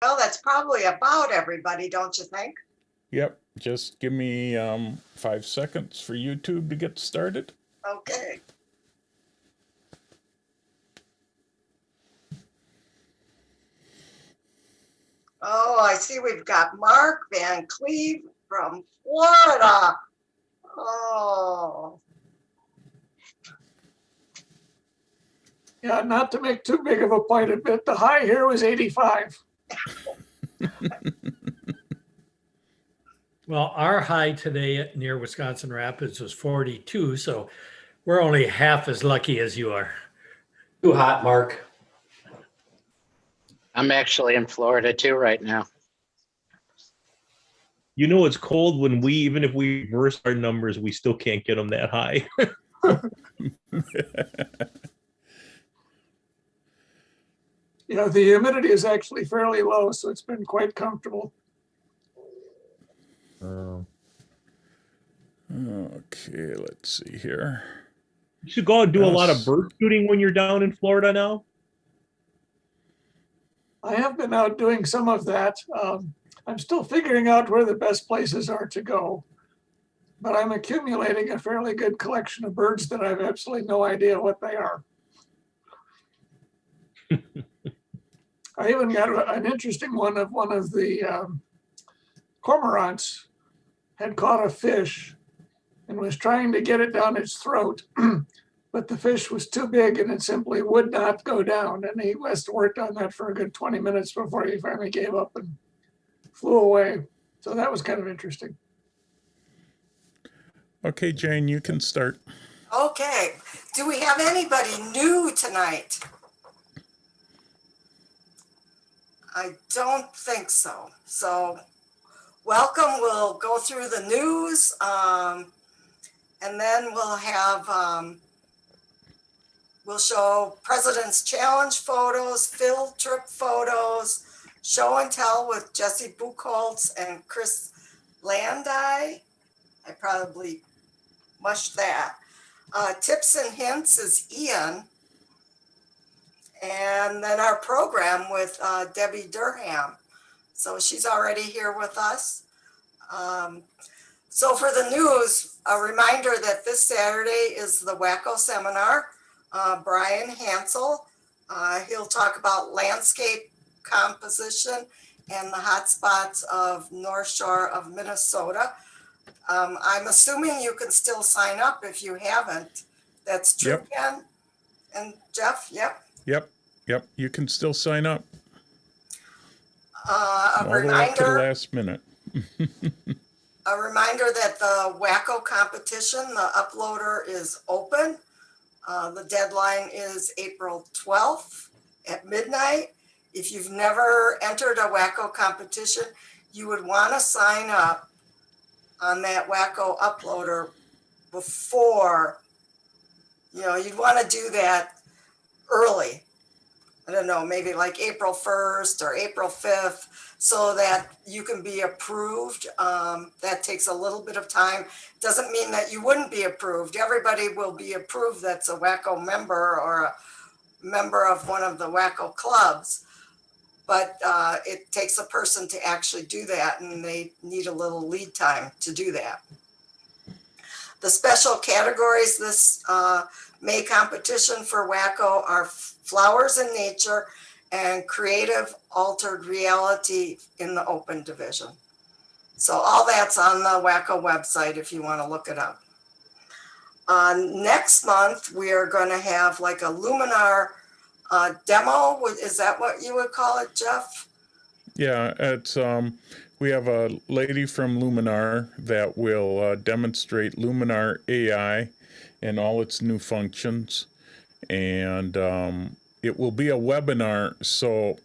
Well, that's probably about everybody, don't you think? Yep, just give me 5 seconds for YouTube to get started. Okay. Oh, I see we've got Mark Van Cleve from Florida. Oh, Yeah, not to make too big of a point of it, the high here was 85. Well, our high today near Wisconsin Rapids was 42, so we're only half as lucky as you are. Too hot, Mark. I'm actually in Florida too right now. You know, it's cold when even if we reverse our numbers, we still can't get them that high. Yeah, the humidity is actually fairly low, so it's been quite comfortable. Okay, let's see here. You should go and do a lot of bird shooting when you're down in Florida now. I have been out doing some of that. I'm still figuring out where the best places are to go, but I'm accumulating a fairly good collection of birds that I have absolutely no idea what they are. I even got an interesting one of the cormorants had caught a fish and was trying to get it down its throat, but the fish was too big and it simply would not go down. And he must have worked on that for a good 20 minutes before he finally gave up and flew away. So that was kind of interesting. Okay, Jane, you can start. okay. Do we have anybody new tonight? I don't think so. So welcome. We'll go through the news and then we'll have, we'll show President's Challenge photos, field trip photos, show and tell with Jesse Buchholz and Chris Landau. I probably mushed that. Tips and hints is Ian. And then our program with Debbie Durham. So she's already here with us. So for the news, a reminder that this Saturday is the Wacko Seminar. Brian Hansel, he'll talk about landscape composition and the hot spots of North Shore of Minnesota. I'm assuming you can still sign up if you haven't. That's true, Yep. Ken and Jeff? Yep. Yep, you can still sign up A all the way up to the reminder, last minute. a reminder that the Wacko competition, the uploader is open. The deadline is April 12th at midnight. If you've never entered a Wacko competition, you would want to sign up on that Wacko uploader before, you'd want to do that early. I don't know, maybe like April 1st or April 5th, so that you can be approved. That takes a little bit of time. Doesn't mean that you wouldn't be approved. Everybody will be approved that's a Wacko member or a member of one of the Wacko clubs. But it takes a person to actually do that, and they need a little lead time to do that. The special categories this May competition for Wacko are flowers in nature and creative altered reality in the open division. So all that's on the Wacko website if you want to look it up. Next month, we are going to have like a Luminar demo. Is that what you would call it, Jeff? Yeah, it's we have a lady from Luminar that will demonstrate Luminar AI and all its new functions, and it will be a webinar, so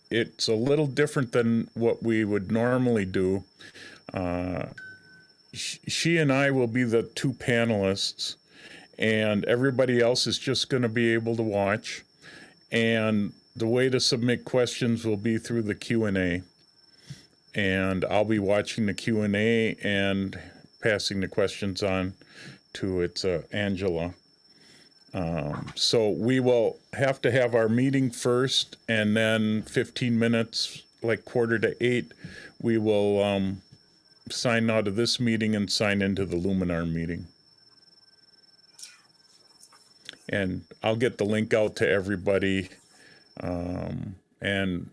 it's a little different than what we would normally do. She and I will be the two panelists, and everybody else is just going to be able to watch. And the way to submit questions will be through the Q&A. And I'll be watching the Q&A and passing the questions on to Angela. So we will have to have our meeting first, and then 15 minutes like 7:45, we will sign out of this meeting and sign into the Luminar meeting. And I'll get the link out to everybody. And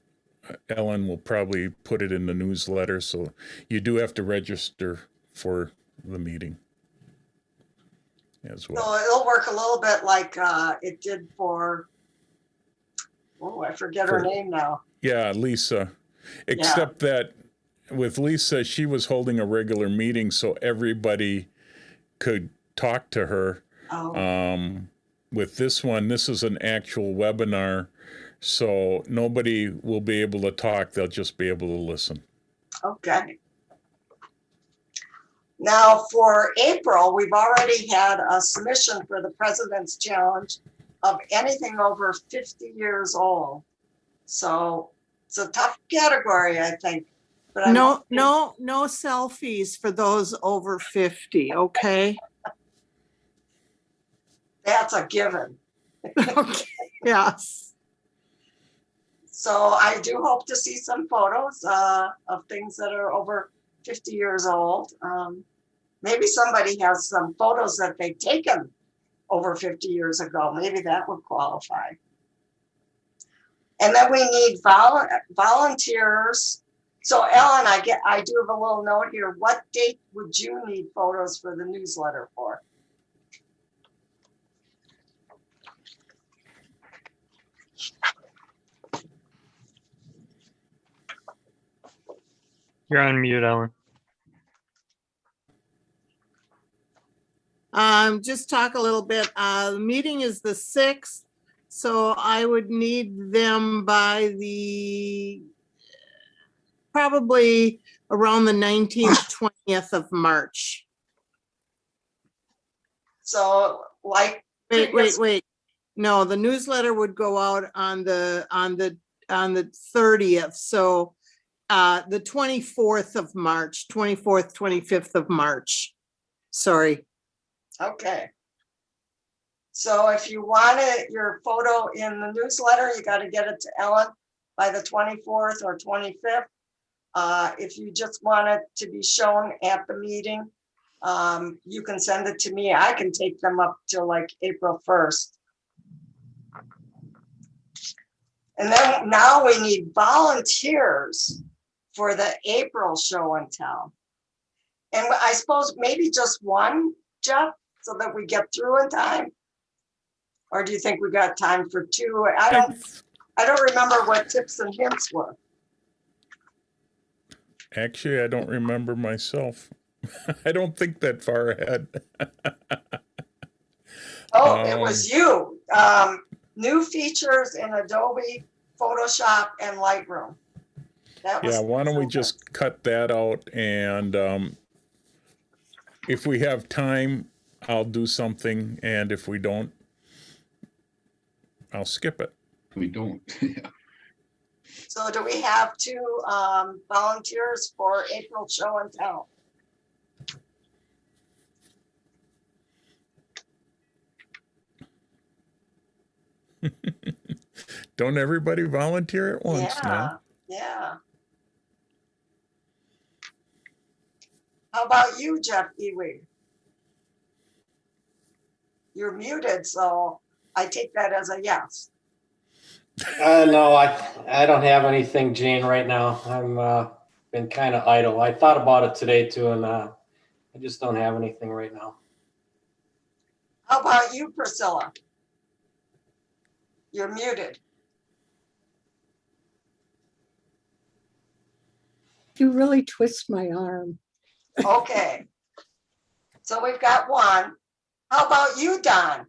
Ellen will probably put it in the newsletter. So you do have to register for the meeting as well. So it'll work a little bit like it did for, oh, I forget her name now. Yeah, Lisa. Except that with Lisa, she was holding a regular meeting so everybody could talk to her. Oh. With this one, this is an actual webinar, so nobody will be able to talk. They'll just be able to listen. Okay. Now for April, we've already had a submission for the President's Challenge of anything over 50 years old. So it's a tough category, I think. But No selfies for those over 50, okay? That's a given. Okay, yes. So I do hope to see some photos of things that are over 50 years old. Maybe somebody has some photos that they've taken over 50 years ago. Maybe that would qualify. And then we need volunteers. So Ellen, I do have a little note here. What date would you need photos for the newsletter for? You're on mute, Ellen. Just talk a little bit. The meeting is the 6th, so I would need them by the probably around the 19th, 20th of March. So like Wait. No, the newsletter would go out on the 30th. So the 24th of March, 24th, 25th of March. Sorry. Okay. So if you wanted your photo in the newsletter, you got to get it to Ellen by the 24th or 25th. If you just want it to be shown at the meeting, you can send it to me. I can take them up till like April 1st. And then now we need volunteers for the April show and tell. And I suppose maybe just one, Jeff, so that we get through in time. Or do you think we got time for two? I don't remember what tips and hints were. Actually, I don't remember myself. I don't think that far ahead. It was you. New features in Adobe, Photoshop, and Lightroom. Why don't we just cut that out, and if we have time, I'll do something, and if we don't, I'll skip it. We don't. Yeah. So do we have two volunteers for April show and tell? Don't everybody volunteer at once now? Yeah. How about you, Jeff Ewing? You're muted, so I take that as a yes. No, I don't have anything, Jane, right now. I'm been kind of idle. I thought about it today too, and I just don't have anything right now. How about you, Priscilla? You're muted. You really twist my arm. Okay. So we've got one. How about you, Don?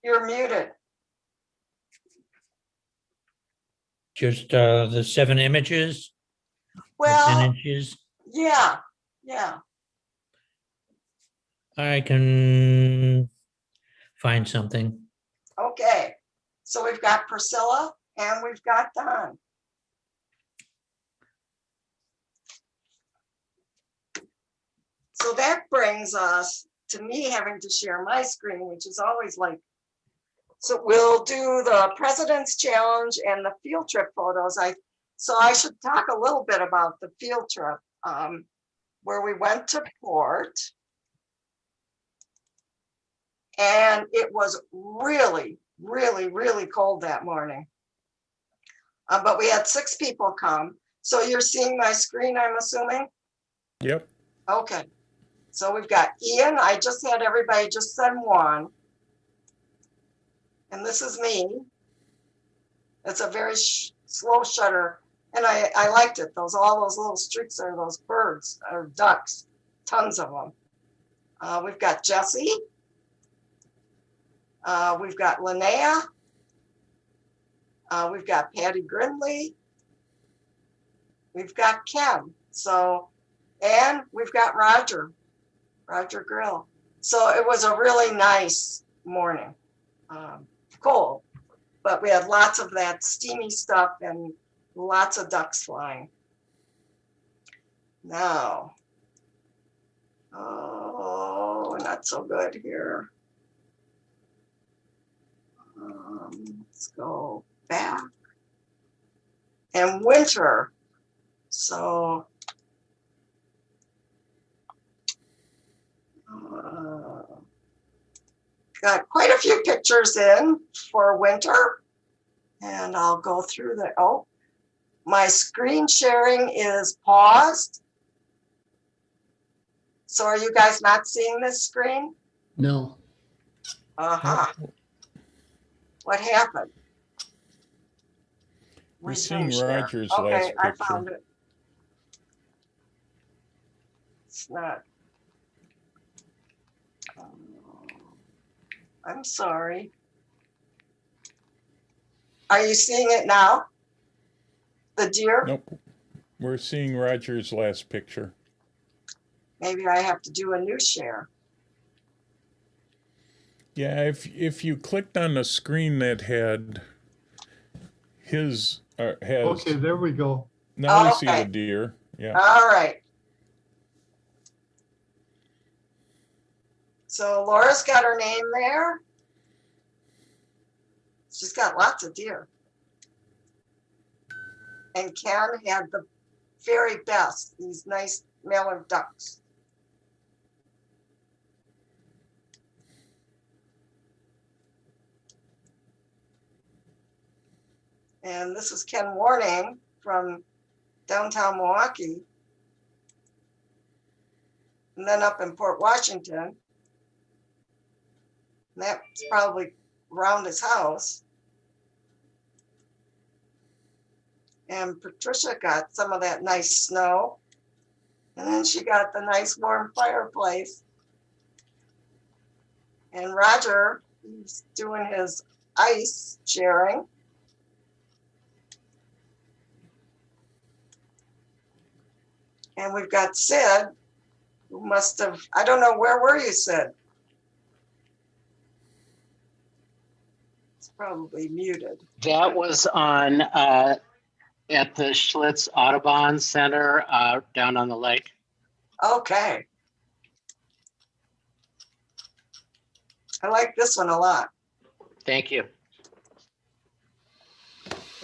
You're muted. Just the 7 images, the 10 Well, inches. yeah. I can find something. Okay. So we've got Priscilla and we've got Don. So that brings us to me having to share my screen, which is always like So we'll do the President's Challenge and the field trip photos. So I should talk a little bit about the field trip, where we went to port. And it was really, really, really cold that morning. But we had 6 people come. So you're seeing my screen, I'm assuming? Yep. Okay. So we've got Ian. I just had everybody just send one. And this is me. It's a very slow shutter. And I liked it. All those little streaks are those birds or ducks, tons of them. We've got Jesse. We've got Linnea. We've got Patty Grindley. We've got Ken. And we've got Roger Grill. So it was a really nice morning. Cold, but we had lots of that steamy stuff and lots of ducks flying. Now, oh, not so good here. Let's go back. And winter. So, got quite a few pictures in for winter. And I'll go through my screen sharing is paused. So are you guys not seeing this screen? No. Uh-huh. What happened? We're seeing Resume share. Roger's Okay, last I picture. found it. It's not. I'm sorry. Are you seeing it now? The deer? Nope. We're seeing Roger's last picture. Maybe I have to do a new share. Yeah, if you clicked on the screen that had his Okay, there we go. now we see Okay. the deer. Yeah. All right. So Laura's got her name there. She's got lots of deer. And Ken had the very best, these nice mallard ducks. And this is Ken Warning from downtown Milwaukee. And then up in Port Washington. And that's probably around his house. And Patricia got some of that nice snow. And then she got the nice warm fireplace. And Roger, he's doing his ice sharing. And we've got Sid, who must have, I don't know, where were you, Sid? It's probably muted. That was on at the Schlitz Audubon Center down on the lake. Okay. I like this one a lot. Thank you.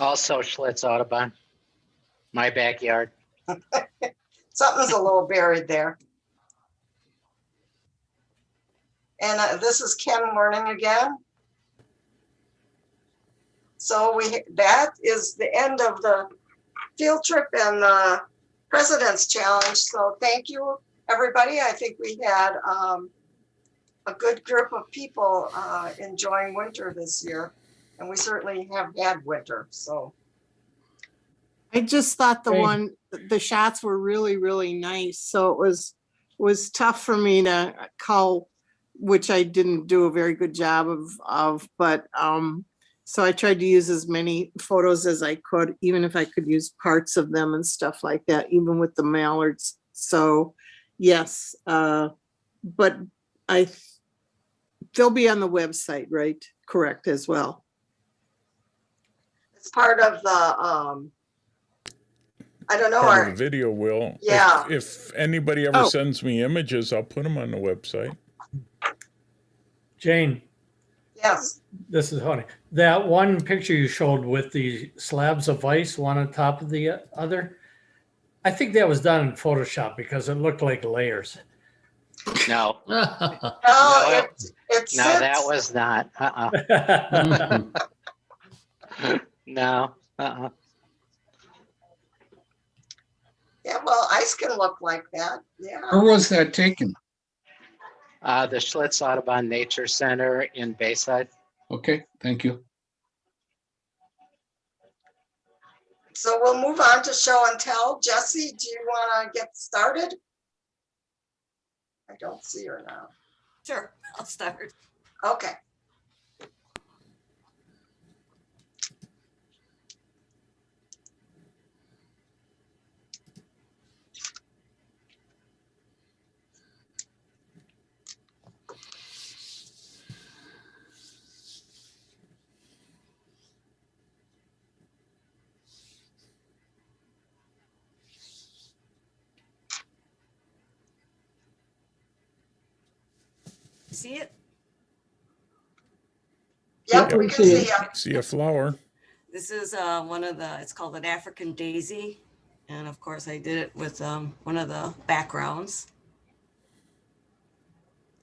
Also Schlitz Audubon, my backyard. Something's a little buried there. And this is Ken Morning again. So that is the end of the field trip and the President's Challenge. So thank you, everybody. I think we had a good group of people enjoying winter this year. And we certainly have had winter, so. I just thought Hey. the shots were really, really nice. So it was tough for me to cull, which I didn't do a very good job of, but so I tried to use as many photos as I could, even if I could use parts of them and stuff like that, even with the mallards. So yes, but they'll be on the website, right? Correct as well. It's part of the, I don't know. Part of the video will. Yeah. If anybody ever Oh. sends me images, I'll put them on the website. Jane, Yes, This is funny. That one picture you showed with the slabs of ice, one on top of the other, I think that was done in Photoshop because it looked like layers. No, no, No, it no, that sits, was not. No. yeah, well, ice can look like that, yeah. Where was that taken? The Schlitz Audubon Nature Center in Bayside. Okay, thank you. So we'll move on to show and tell. Jesse, do you want to get started? I don't see her now. Sure, I'll start. Okay. See it? Yep, Yep. we can see you. See a flower. This is one of the, it's called an African daisy. And of course I did it with one of the backgrounds.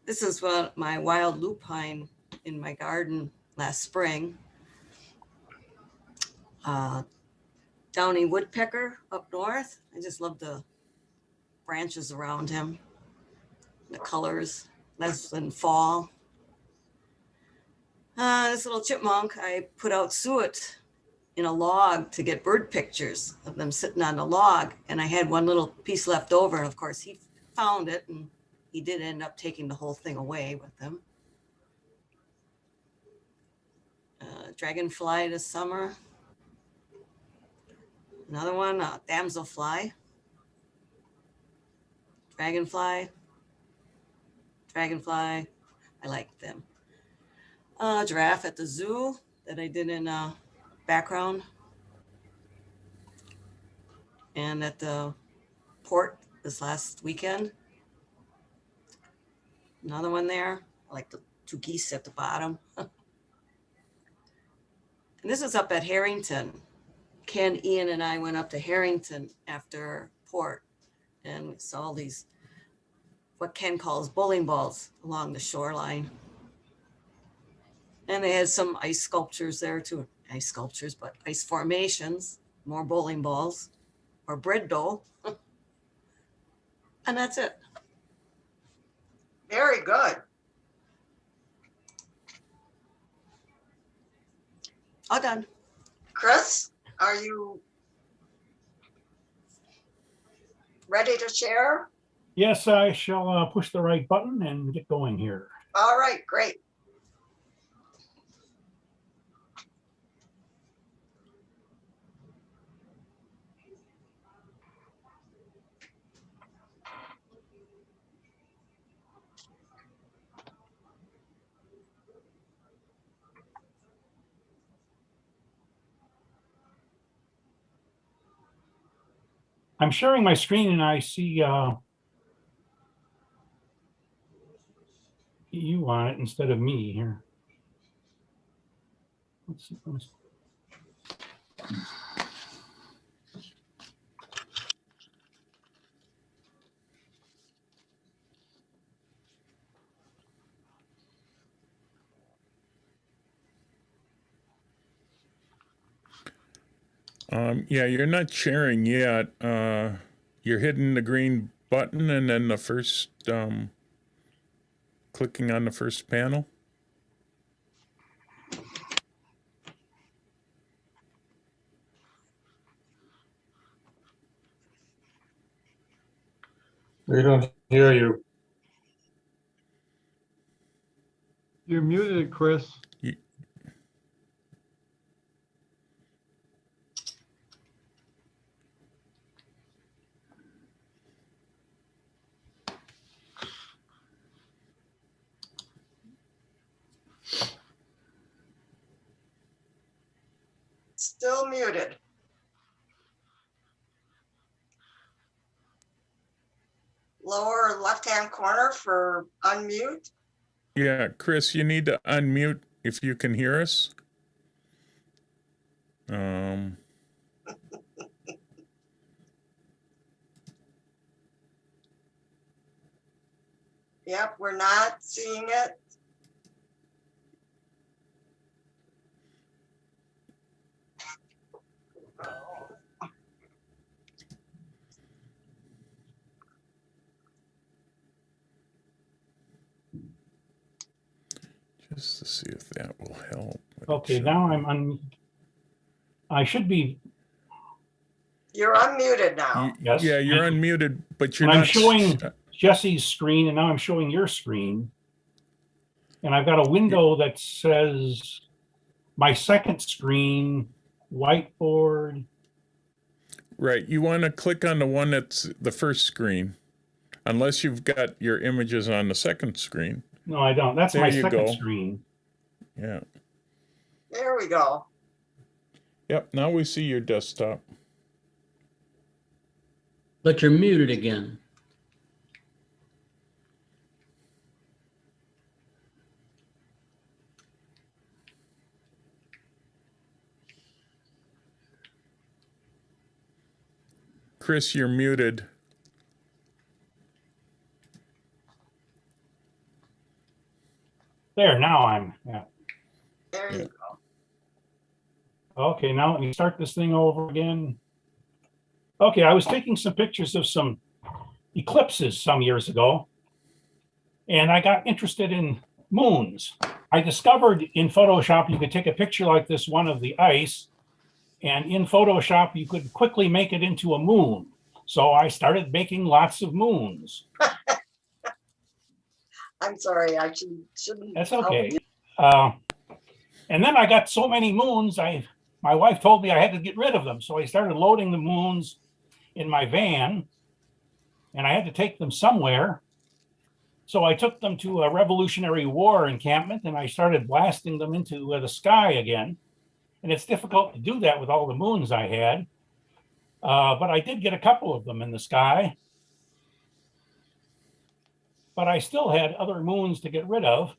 This is what my wild lupine in my garden last spring. Downy Woodpecker up north. I just love the branches around him. The colors, less than fall. This little chipmunk, I put out suet in a log to get bird pictures of them sitting on the log. And I had one little piece left over. And of course he found it and he did end up taking the whole thing away with him. Dragonfly this summer. Another one, damselfly. Dragonfly. Dragonfly. I like them. Giraffe at the zoo that I did in background. And at the port this last weekend. Another one there. I like the two geese at the bottom. And this is up at Harrington. Ken, Ian, and I went up to Harrington after port. And we saw these, what Ken calls bowling balls along the shoreline. And they had some ice sculptures there too. Ice sculptures, but ice formations, more bowling balls or bread dough. And that's it. Very good. All done. Chris, are you ready to share? Yes, I shall push the right button and get going here. All right, great. I'm sharing my screen and I see you on it instead of me here. Let's see. Yeah, you're not sharing yet. You're hitting the green button and then the first, clicking on the first panel. We don't hear you. You're muted, Chris. Still muted. Lower left-hand corner for unmute. Yeah, Chris, you need to unmute if you can hear us. Yep, we're not seeing it. Just to see if that will help. Okay, now I'm on. I should be. You're unmuted now. Yes. Yeah, you're unmuted, but you're And not. I'm showing Jesse's screen, and now I'm showing your screen. And I've got a window that says my second screen, whiteboard. Right. You want to click on the one that's the first screen, unless you've got your images on the second screen. No, I don't. That's There my you second go. screen. Yeah. There we go. Yep. Now we see your desktop. But you're muted again. Chris, you're muted. There, now I'm. Yeah. There you go. Okay, now let me start this thing over again. Okay, I was taking some pictures of some eclipses some years ago, and I got interested in moons. I discovered in Photoshop you could take a picture like this one of the ice, and in Photoshop you could quickly make it into a moon. So I started making lots of moons. I'm sorry, I shouldn't. That's okay. And then I got so many moons, my wife told me I had to get rid of them. So I started loading the moons in my van, and I had to take them somewhere. So I took them to a Revolutionary War encampment, and I started blasting them into the sky again. And it's difficult to do that with all the moons I had. But I did get a couple of them in the sky. But I still had other moons to get rid of.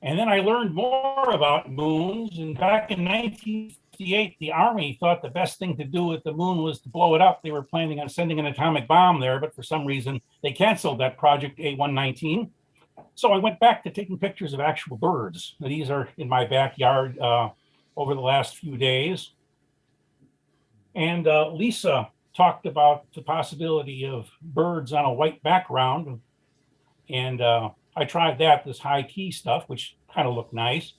And then I learned more about moons. And back in 1958, the Army thought the best thing to do with the moon was to blow it up. They were planning on sending an atomic bomb there, but for some reason, they canceled that project A119. So I went back to taking pictures of actual birds. Now, these are in my backyard over the last few days. And Lisa talked about the possibility of birds on a white background. And I tried that, this high key stuff, which kind of looked nice.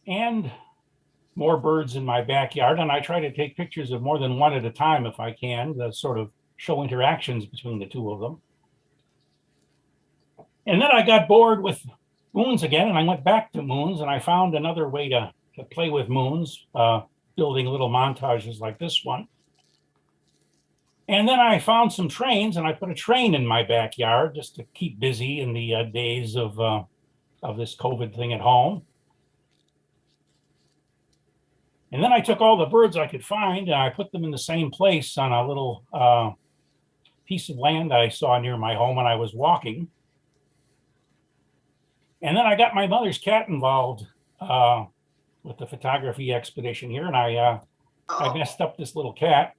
And more birds in my backyard. And I try to take pictures of more than one at a time if I can, to sort of show interactions between the two of them. And then I got bored with moons again, and I went back to moons, and I found another way to play with moons, building little montages like this one. And then I found some trains, and I put a train in my backyard just to keep busy in the days of this COVID thing at home. And then I took all the birds I could find, and I put them in the same place on a little piece of land I saw near my home when I was walking. And then I got my mother's cat involved with the photography expedition here, and I messed up this little cat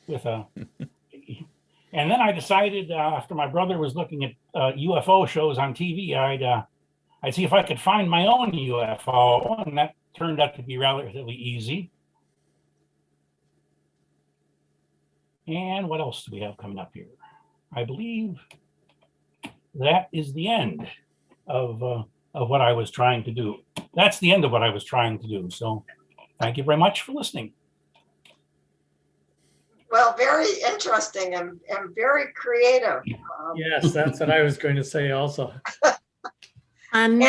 with a. And then I decided after my brother was looking at UFO shows on TV, I'd see if I could find my own UFO, and that turned out to be relatively easy. And what else do we have coming up here? I believe that is the end of what I was trying to do. That's the end of what I was trying to do. So thank you very much for listening. Well, very interesting and very creative. Yes, that's what I was going to say also. And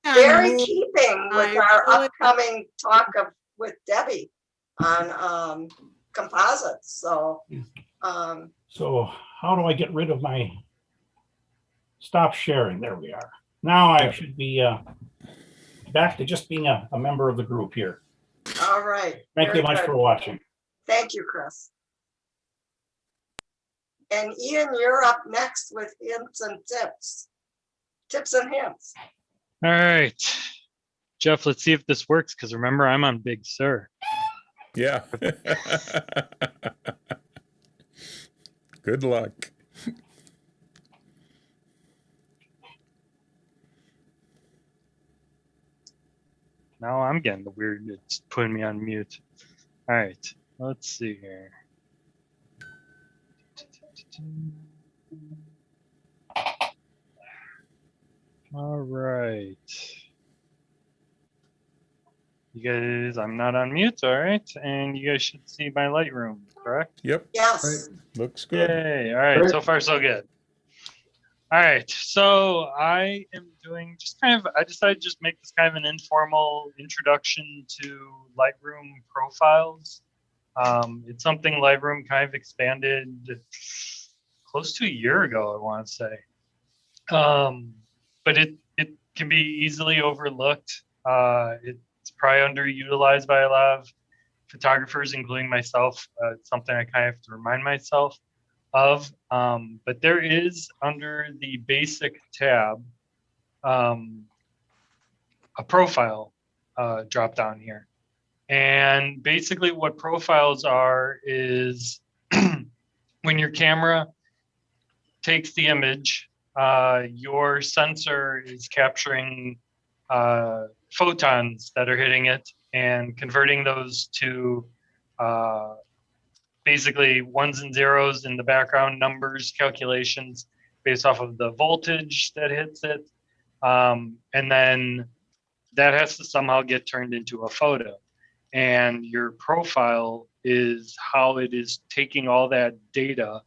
very keeping with our upcoming talk with Debbie on composites. So, so how do I get rid of my stop sharing? There we are. Now I should be back to just being a member of the group here. all right. Thank you much for watching. Thank you, Chris. And Ian, you're up next with hints and tips. tips and hints. All right. Jeff, let's see if this works, because remember, I'm on Big Sur. Yeah. Good luck. Now I'm getting the weird, it's putting me on mute. All right, let's see here. All right. You guys, I'm not on mute, all right? And you guys should see my Lightroom, correct? Yep. Yes. Looks good. Yay, all right, so far so good. All right, so I am doing just kind of, I decided to just make this kind of an informal introduction to Lightroom profiles. It's something Lightroom kind of expanded close to a year ago, I want to say. But it can be easily overlooked. It's probably underutilized by a lot of photographers, including myself. It's something I kind of have to remind myself of. But there is, under the basic tab, a profile drop down here. And basically what profiles are is when your camera takes the image, your sensor is capturing photons that are hitting it and converting those to basically ones and zeros in the background, numbers, calculations based off of the voltage that hits it. And then that has to somehow get turned into a photo. And your profile is how it is taking all that data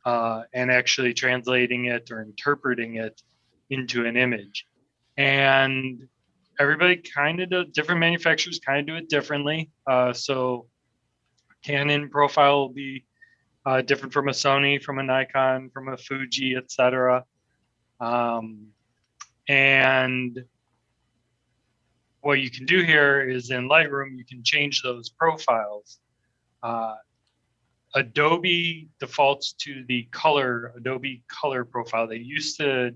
and actually translating it or interpreting it into an image. And everybody kind of does, different manufacturers kind of do it differently. So Canon profile will be different from a Sony, from a Nikon, from a Fuji, etc. And what you can do here is in Lightroom, you can change those profiles. Adobe defaults to the color, Adobe color profile. They used to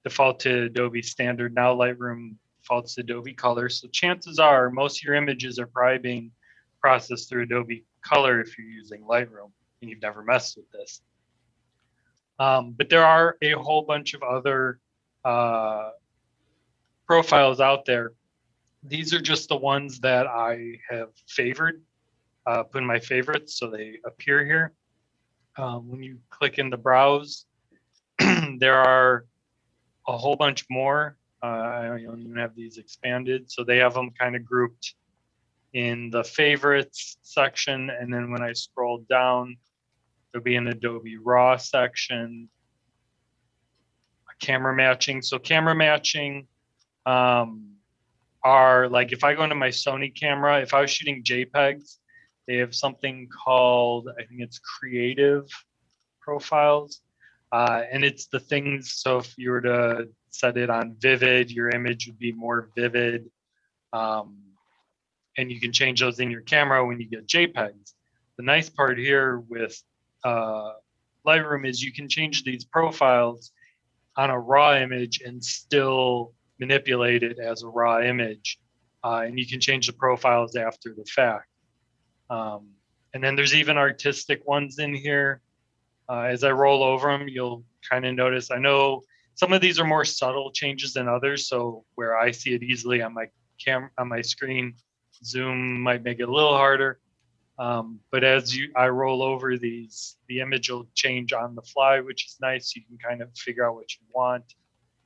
default to Adobe standard. Now Lightroom defaults to Adobe color. So chances are most of your images are probably being processed through Adobe color if you're using Lightroom and you've never messed with this. But there are a whole bunch of other profiles out there. These are just the ones that I have favored, put in my favorites, so they appear here. When you click in the browse, there are a whole bunch more. I don't even have these expanded, so they have them kind of grouped in the favorites section, and then when I scroll down, there'll be an Adobe RAW section, a camera matching. So camera matching are like, if I go into my Sony camera, if I was shooting JPEGs, they have something called, I think it's creative profiles. And it's the things, so if you were to set it on vivid, your image would be more vivid. And you can change those in your camera when you get JPEGs. The nice part here with Lightroom is you can change these profiles on a raw image and still manipulate it as a raw image. And you can change the profiles after the fact. And then there's even artistic ones in here. As I roll over them, you'll kind of notice, I know some of these are more subtle changes than others. So where I see it easily on my camera, on my screen, zoom might make it a little harder. But as I roll over these, the image will change on the fly, which is nice. You can kind of figure out what you want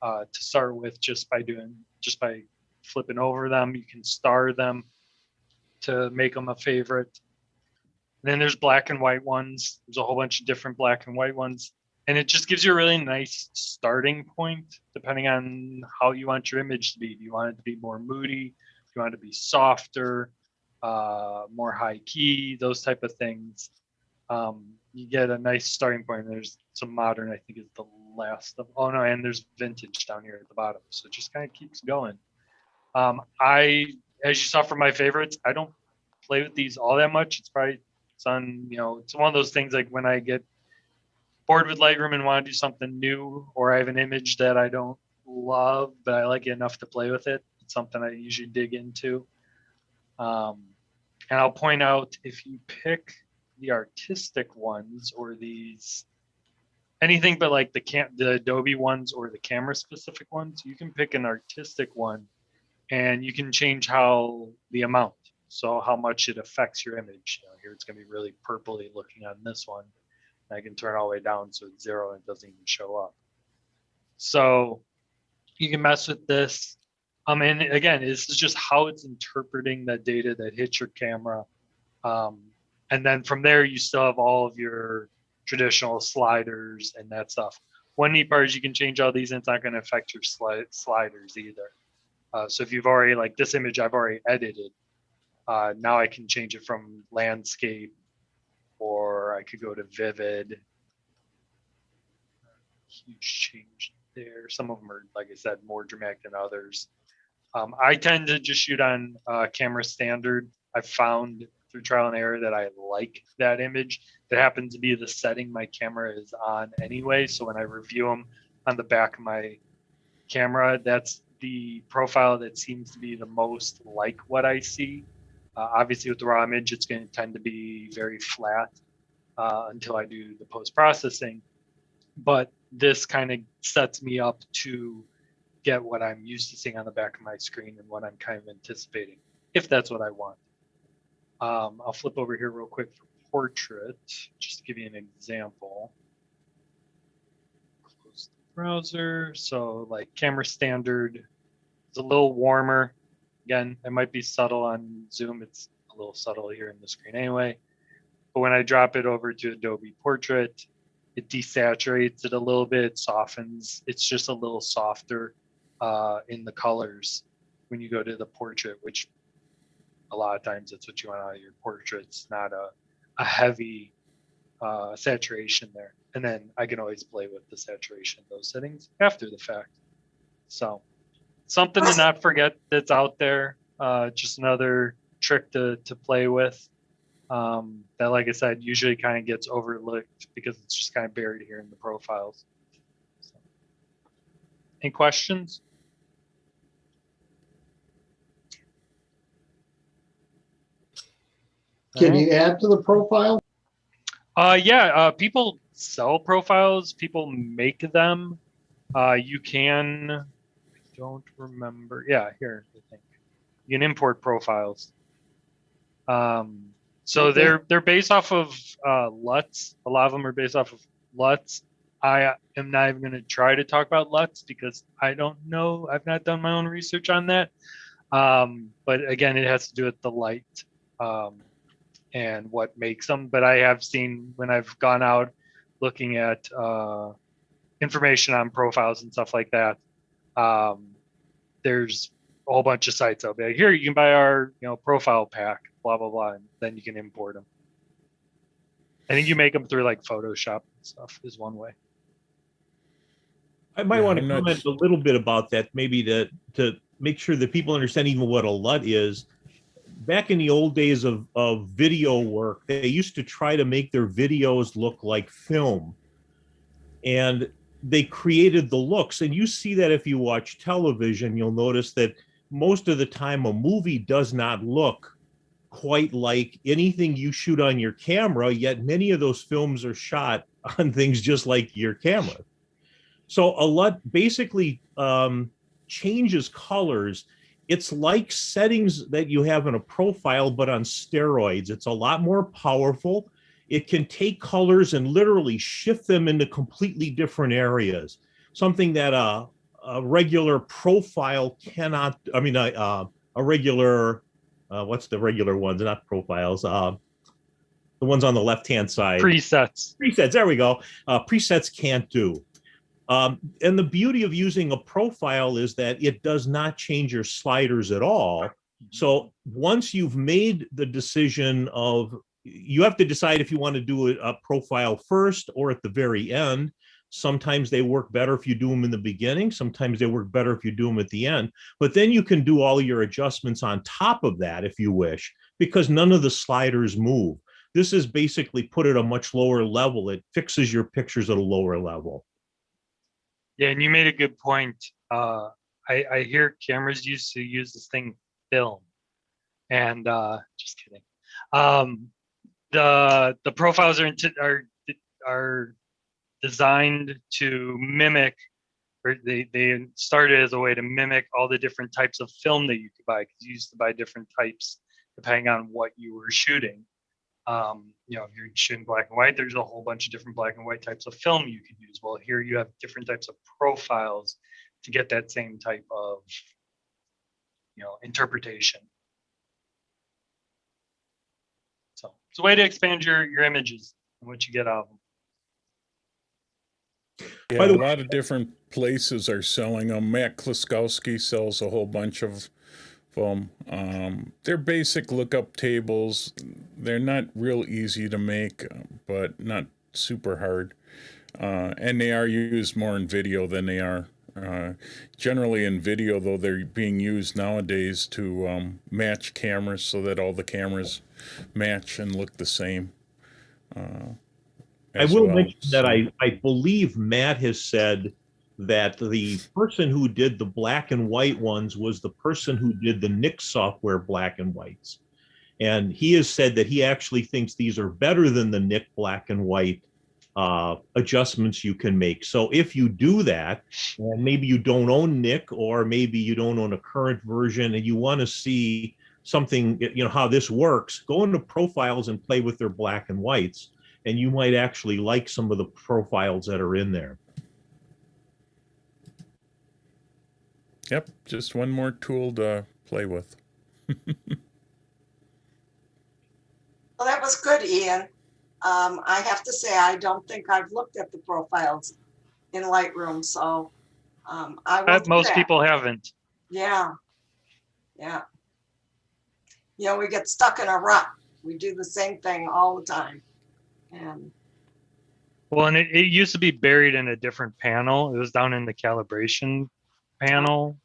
to start with just by flipping over them. You can star them to make them a favorite. And then there's black and white ones. There's a whole bunch of different black and white ones. And it just gives you a really nice starting point, depending on how you want your image to be. Do you want it to be more moody? Do you want it to be softer, more high key, those type of things? You get a nice starting point. There's some modern, I think is the last of, oh no, and there's vintage down here at the bottom. So it just kind of keeps going. As you saw from my favorites, I don't play with these all that much. It's probably, it's on, it's one of those things like when I get bored with Lightroom and want to do something new, or I have an image that I don't love, but I like it enough to play with it, it's something I usually dig into. And I'll point out, if you pick the artistic ones or these, anything but like the Adobe ones or the camera specific ones, you can pick an artistic one and you can change how the amount, so how much it affects your image. You know, here it's going to be really purpley looking on this one. I can turn it all the way down so it's 0 and it doesn't even show up. So you can mess with this. And again, this is just how it's interpreting the data that hits your camera. And then from there, you still have all of your traditional sliders and that stuff. One neat part is you can change all these and it's not going to affect your sliders either. So if you've already, like this image I've already edited, now I can change it from landscape, or I could go to vivid. Huge change there. Some of them are, like I said, more dramatic than others. I tend to just shoot on camera standard. I've found through trial and error that I like that image. That happens to be the setting my camera is on anyway. So when I review them on the back of my camera, that's the profile that seems to be the most like what I see. Obviously with the raw image, it's going to tend to be very flat until I do the post-processing. But this kind of sets me up to get what I'm used to seeing on the back of my screen and what I'm kind of anticipating, if that's what I want. I'll flip over here real quick for portrait, just to give you an example. Close the browser. So like camera standard is a little warmer. Again, it might be subtle on Zoom. It's a little subtle here in the screen anyway. But when I drop it over to Adobe Portrait, it desaturates it a little bit, softens. It's just a little softer in the colors when you go to the portrait, which a lot of times that's what you want out of your portraits, not a heavy saturation there. And then I can always play with the saturation, those settings after the fact. So something to not forget that's out there. Just another trick to play with. That, like I said, usually kind of gets overlooked because it's just kind of buried here in the profiles. So. Any questions? Can you add to the profile? Yeah, people sell profiles, people make them. You can, I don't remember. Yeah, here, I think. You can import profiles. So Okay. they're based off of LUTs. A lot of them are based off of LUTs. I am not even going to try to talk about LUTs because I don't know. I've not done my own research on that. But again, it has to do with the light and what makes them. But I have seen when I've gone out looking at information on profiles and stuff like that, there's a whole bunch of sites out there. Here, you can buy our profile pack, blah, blah, blah, and then you can import them. I think you make them through like Photoshop and stuff is one way. I might want to comment a little bit about that, maybe to make sure that people understand even what a LUT is. Back in the old days of video work, they used to try to make their videos look like film. And they created the looks. And you see that if you watch television, you'll notice that most of the time a movie does not look quite like anything you shoot on your camera, yet many of those films are shot on things just like your camera. So a LUT basically changes colors. It's like settings that you have in a profile, but on steroids. It's a lot more powerful. It can take colors and literally shift them into completely different areas. Something that a regular profile cannot, I mean, a regular, what's the regular ones? Not profiles, the ones on the left-hand side. Presets. Presets, there we go. Presets can't do. And the beauty of using a profile is that it does not change your sliders at all. So once you've made the decision of, you have to decide if you want to do a profile first or at the very end. Sometimes they work better if you do them in the beginning. Sometimes they work better if you do them at the end. But then you can do all your adjustments on top of that if you wish, because none of the sliders move. This is basically put at a much lower level. It fixes your pictures at a lower level. Yeah, and you made a good point. I hear cameras used to use this thing film, and just kidding. The profiles are designed to mimic, or they started as a way to mimic all the different types of film that you could buy, because you used to buy different types depending on what you were shooting. You know, if you're shooting black and white, there's a whole bunch of different black and white types of film you could use. Well, here you have different types of profiles to get that same type of, you know, interpretation. So it's a way to expand your images and what you get out of them. Yeah, By the a way- lot of different places are selling them. Matt Kluskowski sells a whole bunch of them. They're basic lookup tables. They're not real easy to make, but not super hard. And they are used more in video than they are. Generally in video, though, they're being used nowadays to match cameras so that all the cameras match and look the same. I will mention that I believe Matt has said that the person who did the black and white ones was the person who did the Nix software black and whites. And he has said that he actually thinks these are better than the Nix black and white adjustments you can make. So if you do that, and maybe you don't own Nix, or maybe you don't own a current version and you want to see something, you know, how this works, go into profiles and play with their black and whites. And you might actually like some of the profiles that are in there. Yep, just one more tool to play with. Well, that was good, Ian. I have to say, I don't think I've looked at the profiles in Lightroom, so I will do Most that. people haven't. Yeah, yeah. You know, we get stuck in a rut. We do the same thing all the time. And Well, and it used to be buried in a different panel. It was down in the calibration panel,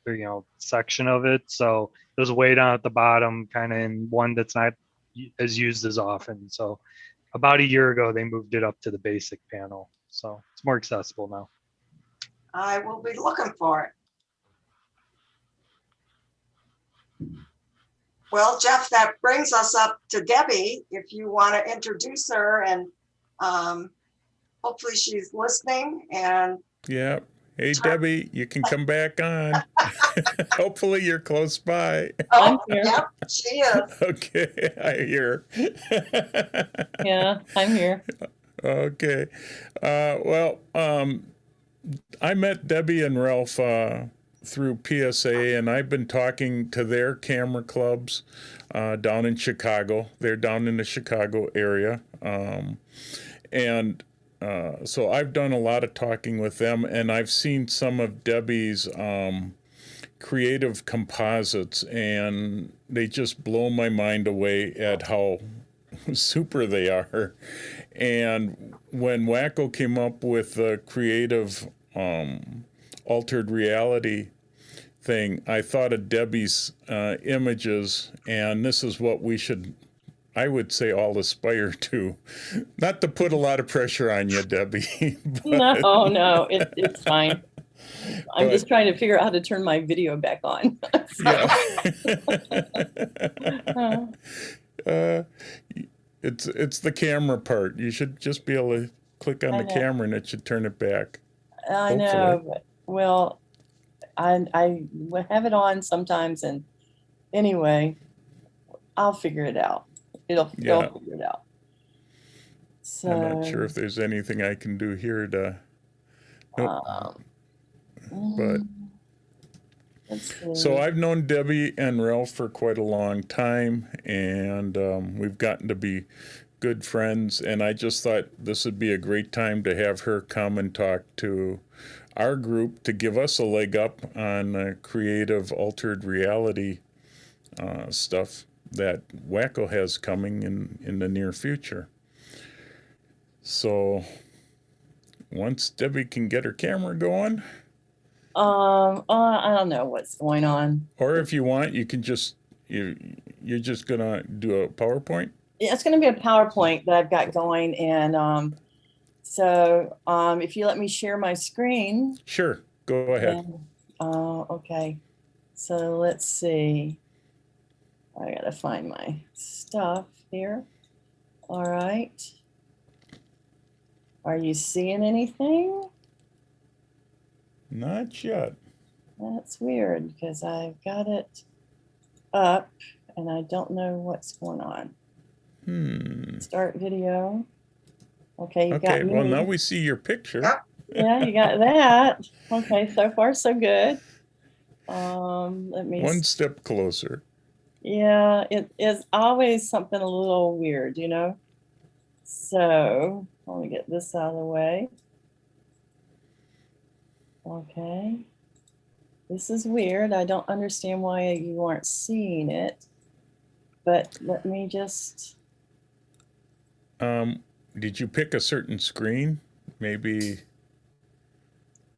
or, you know, section of it. So it was way down at the bottom, kind of in one that's not as used as often. So about a year ago, they moved it up to the basic panel. So it's more accessible now. I will be looking for it. Well, Jeff, that brings us up to Debbie. If you want to introduce her, and hopefully she's listening. And yeah. Hey, Debbie, you can come back on. Hopefully you're close by. oh, yep, she is. Okay, I hear. Yeah, I'm here. Okay. Well, I met Debbie and Ralph through PSA, and I've been talking to their camera clubs down in Chicago. They're down in the Chicago area. So I've done a lot of talking with them, and I've seen some of Debbie's creative composites, and they just blow my mind away at how super they are. And when Wacko came up with the creative altered reality thing, I thought of Debbie's images, and this is what we should, I would say, all aspire to. Not to put a lot of pressure on you, Debbie. No, it's fine. I'm just trying to figure out how to turn my video back on. It's the camera part. You should just be able to click on the camera and it should turn it back. I know, but, well, I have it on sometimes, and anyway, I'll figure it out. It'll figure it out. So, I'm not sure if there's anything I can do here to. Nope. But so I've known Debbie and Ralph for quite a long time, and we've gotten to be good friends. And I just thought this would be a great time to have her come and talk to our group to give us a leg up on creative altered reality stuff that Wacko has coming in the near future. So once Debbie can get her camera going. I don't know what's going on. Or if you want, you can just, you're just gonna do a PowerPoint? it's going to be a PowerPoint that I've got going. And so if you let me share my screen. Sure, go ahead. Okay. So let's see. I got to find my stuff here. All right. Are you seeing anything? Not yet. That's weird because I've got it up and I don't know what's going on. Start video. Okay, you got Okay, me. well, now we see your picture. Yeah, you got that. Okay, so far so good. Let me. One step closer. Yeah, it is always something a little weird, you know. So let me get this out of the way. Okay. This is weird. I don't understand why you aren't seeing it, but let me just. Did you pick a certain screen? Maybe.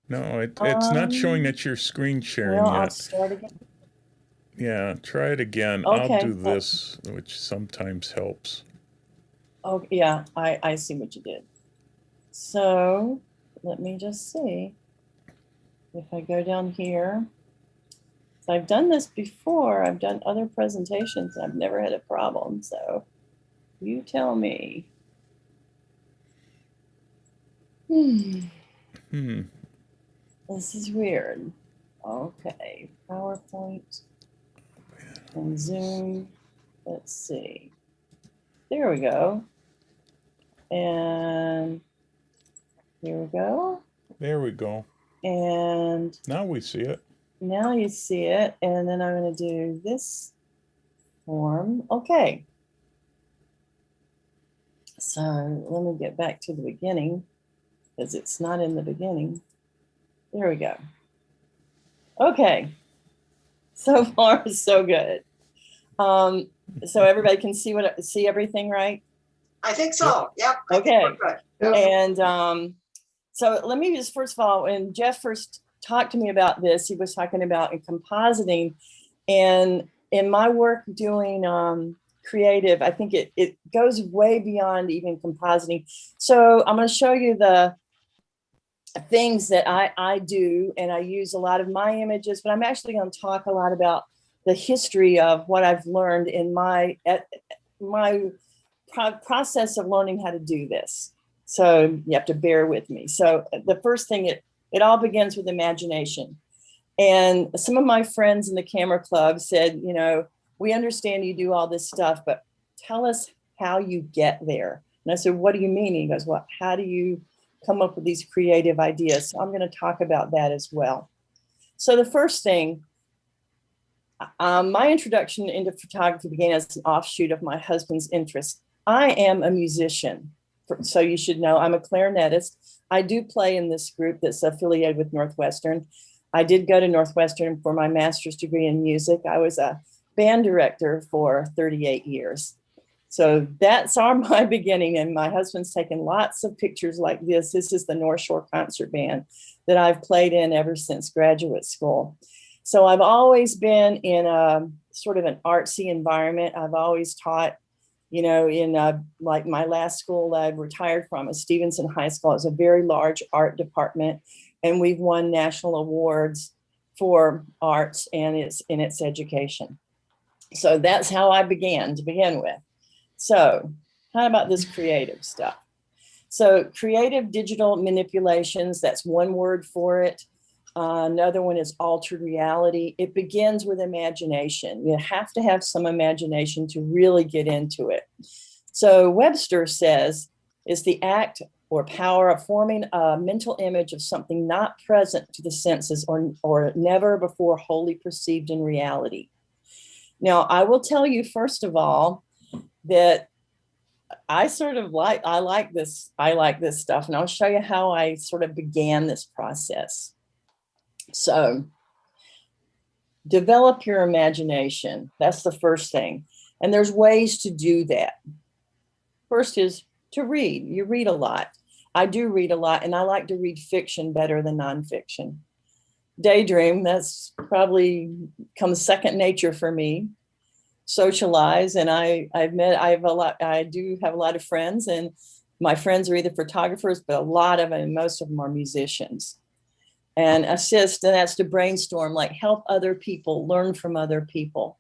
No, it's not showing that you're screen sharing Well, I'll yet. start again. Yeah, try it again. Okay. I'll do this, which sometimes helps. Oh, yeah, I see what you did. So let me just see if I go down here. So I've done this before. I've done other presentations. I've never had a problem. So you tell me. This is weird. Okay, PowerPoint and Zoom. Let's see. There we go. And here we go. There we go. And now we see it. Now you see it. And then I'm going to do this form. Okay. So let me get back to the beginning because it's not in the beginning. There we go. Okay. So far, so good. So everybody can see everything, right? I think so. Yep. Okay. Good. And so let me just, first of all, when Jeff first talked to me about this, he was talking about compositing. And in my work doing creative, I think it goes way beyond even compositing. So I'm going to show you the things that I do, and I use a lot of my images, but I'm actually going to talk a lot about the history of what I've learned in my process of learning how to do this. So you have to bear with me. So the first thing, it all begins with imagination. And some of my friends in the camera club said, you know, we understand you do all this stuff, but tell us how you get there. And I said, what do you mean? He goes, well, how do you come up with these creative ideas? So I'm going to talk about that as well. So the first thing, my introduction into photography began as an offshoot of my husband's interest. I am a musician, so you should know I'm a clarinetist. I do play in this group that's affiliated with Northwestern. I did go to Northwestern for my master's degree in music. I was a band director for 38 years. So that's my beginning. And my husband's taken lots of pictures like this. This is the North Shore Concert Band that I've played in ever since graduate school. So I've always been in a sort of an artsy environment. I've always taught, you know, in like my last school I retired from, is Stevenson High School. It's a very large art department, and we've won national awards for arts and its education. So that's how I began to begin with. So how about this creative stuff? So creative digital manipulations, that's one word for it. Another one is altered reality. It begins with imagination. You have to have some imagination to really get into it. So Webster says, is the act or power of forming a mental image of something not present to the senses or never before wholly perceived in reality. Now, I will tell you, first of all, that I like this stuff, and I'll show you how I sort of began this process. So develop your imagination. That's the first thing. And there's ways to do that. First is to read. You read a lot. I do read a lot, and I like to read fiction better than nonfiction. Daydream, that's probably become second nature for me. socialize. And I do have a lot of friends, and my friends are either photographers, but a lot of them, most of them are musicians. And assist, and that's to brainstorm, like help other people, learn from other people,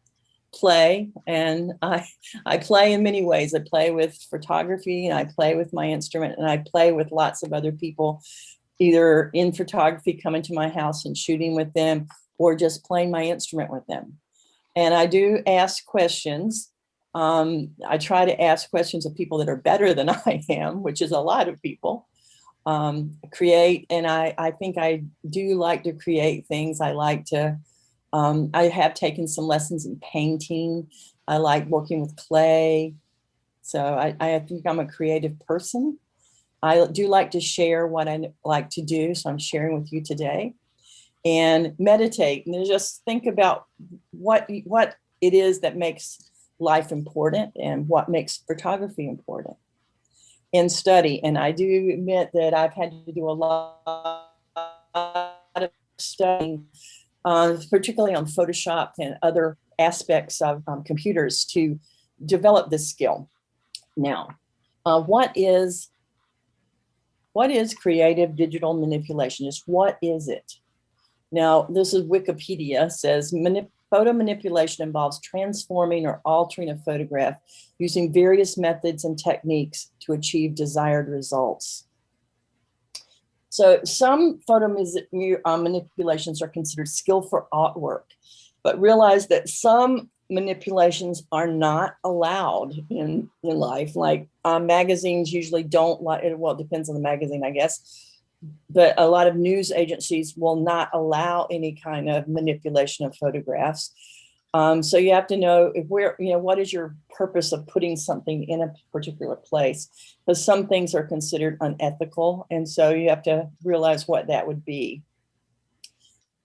play. And I play in many ways. I play with photography, and I play with my instrument, and I play with lots of other people, either in photography, coming to my house and shooting with them, or just playing my instrument with them. And I do ask questions. I try to ask questions of people that are better than I am, which is a lot of people. Create, and I think I do like to create things. I like to, I have taken some lessons in painting. I like working with clay. So I think I'm a creative person. I do like to share what I like to do, so I'm sharing with you today. And meditate, and just think about what it is that makes life important and what makes photography important. And study. And I do admit that I've had to do a lot of studying, particularly on Photoshop and other aspects of computers to develop this skill. Now, what is creative digital manipulation? Just what is it? Now, this is Wikipedia, says photo manipulation involves transforming or altering a photograph using various methods and techniques to achieve desired results. So some photo manipulations are considered skillful artwork, but realize that some manipulations are not allowed in life. Like magazines usually don't like it. Well, it depends on the magazine, I guess. But a lot of news agencies will not allow any kind of manipulation of photographs. So you have to know what is your purpose of putting something in a particular place, because some things are considered unethical. And so you have to realize what that would be.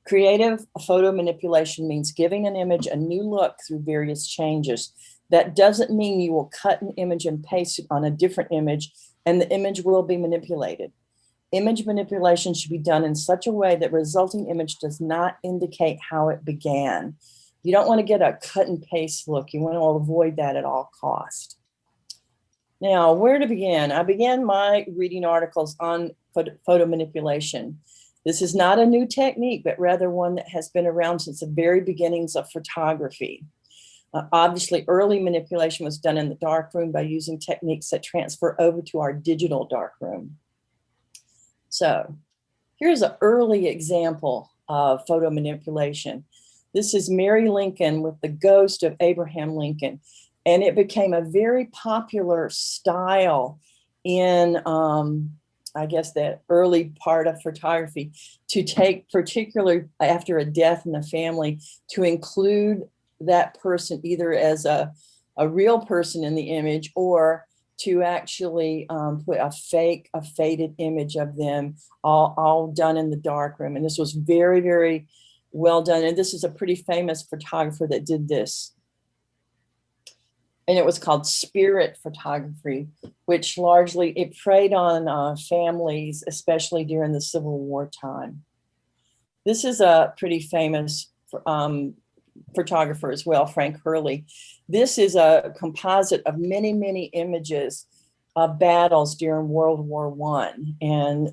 Creative photo manipulation means giving an image a new look through various changes. That doesn't mean you will cut an image and paste it on a different image and the image will be manipulated. Image manipulation should be done in such a way that resulting image does not indicate how it began. You don't want to get a cut and paste look. You want to avoid that at all costs. Now, where to begin? I began my reading articles on photo manipulation. This is not a new technique, but rather one that has been around since the very beginnings of photography. Obviously, early manipulation was done in the darkroom by using techniques that transfer over to our digital darkroom. So here's an early example of photo manipulation. This is Mary Lincoln with the ghost of Abraham Lincoln. And it became a very popular style in, I guess, that early part of photography to take, particularly after a death in the family, to include that person either as a real person in the image or to actually put a faded image of them all done in the darkroom. And this was very, very well done. And this is a pretty famous photographer that did this. And it was called spirit photography, which largely, it preyed on families, especially during the Civil War time. This is a pretty famous photographer as well, Frank Hurley. This is a composite of many, many images of battles during World War I. And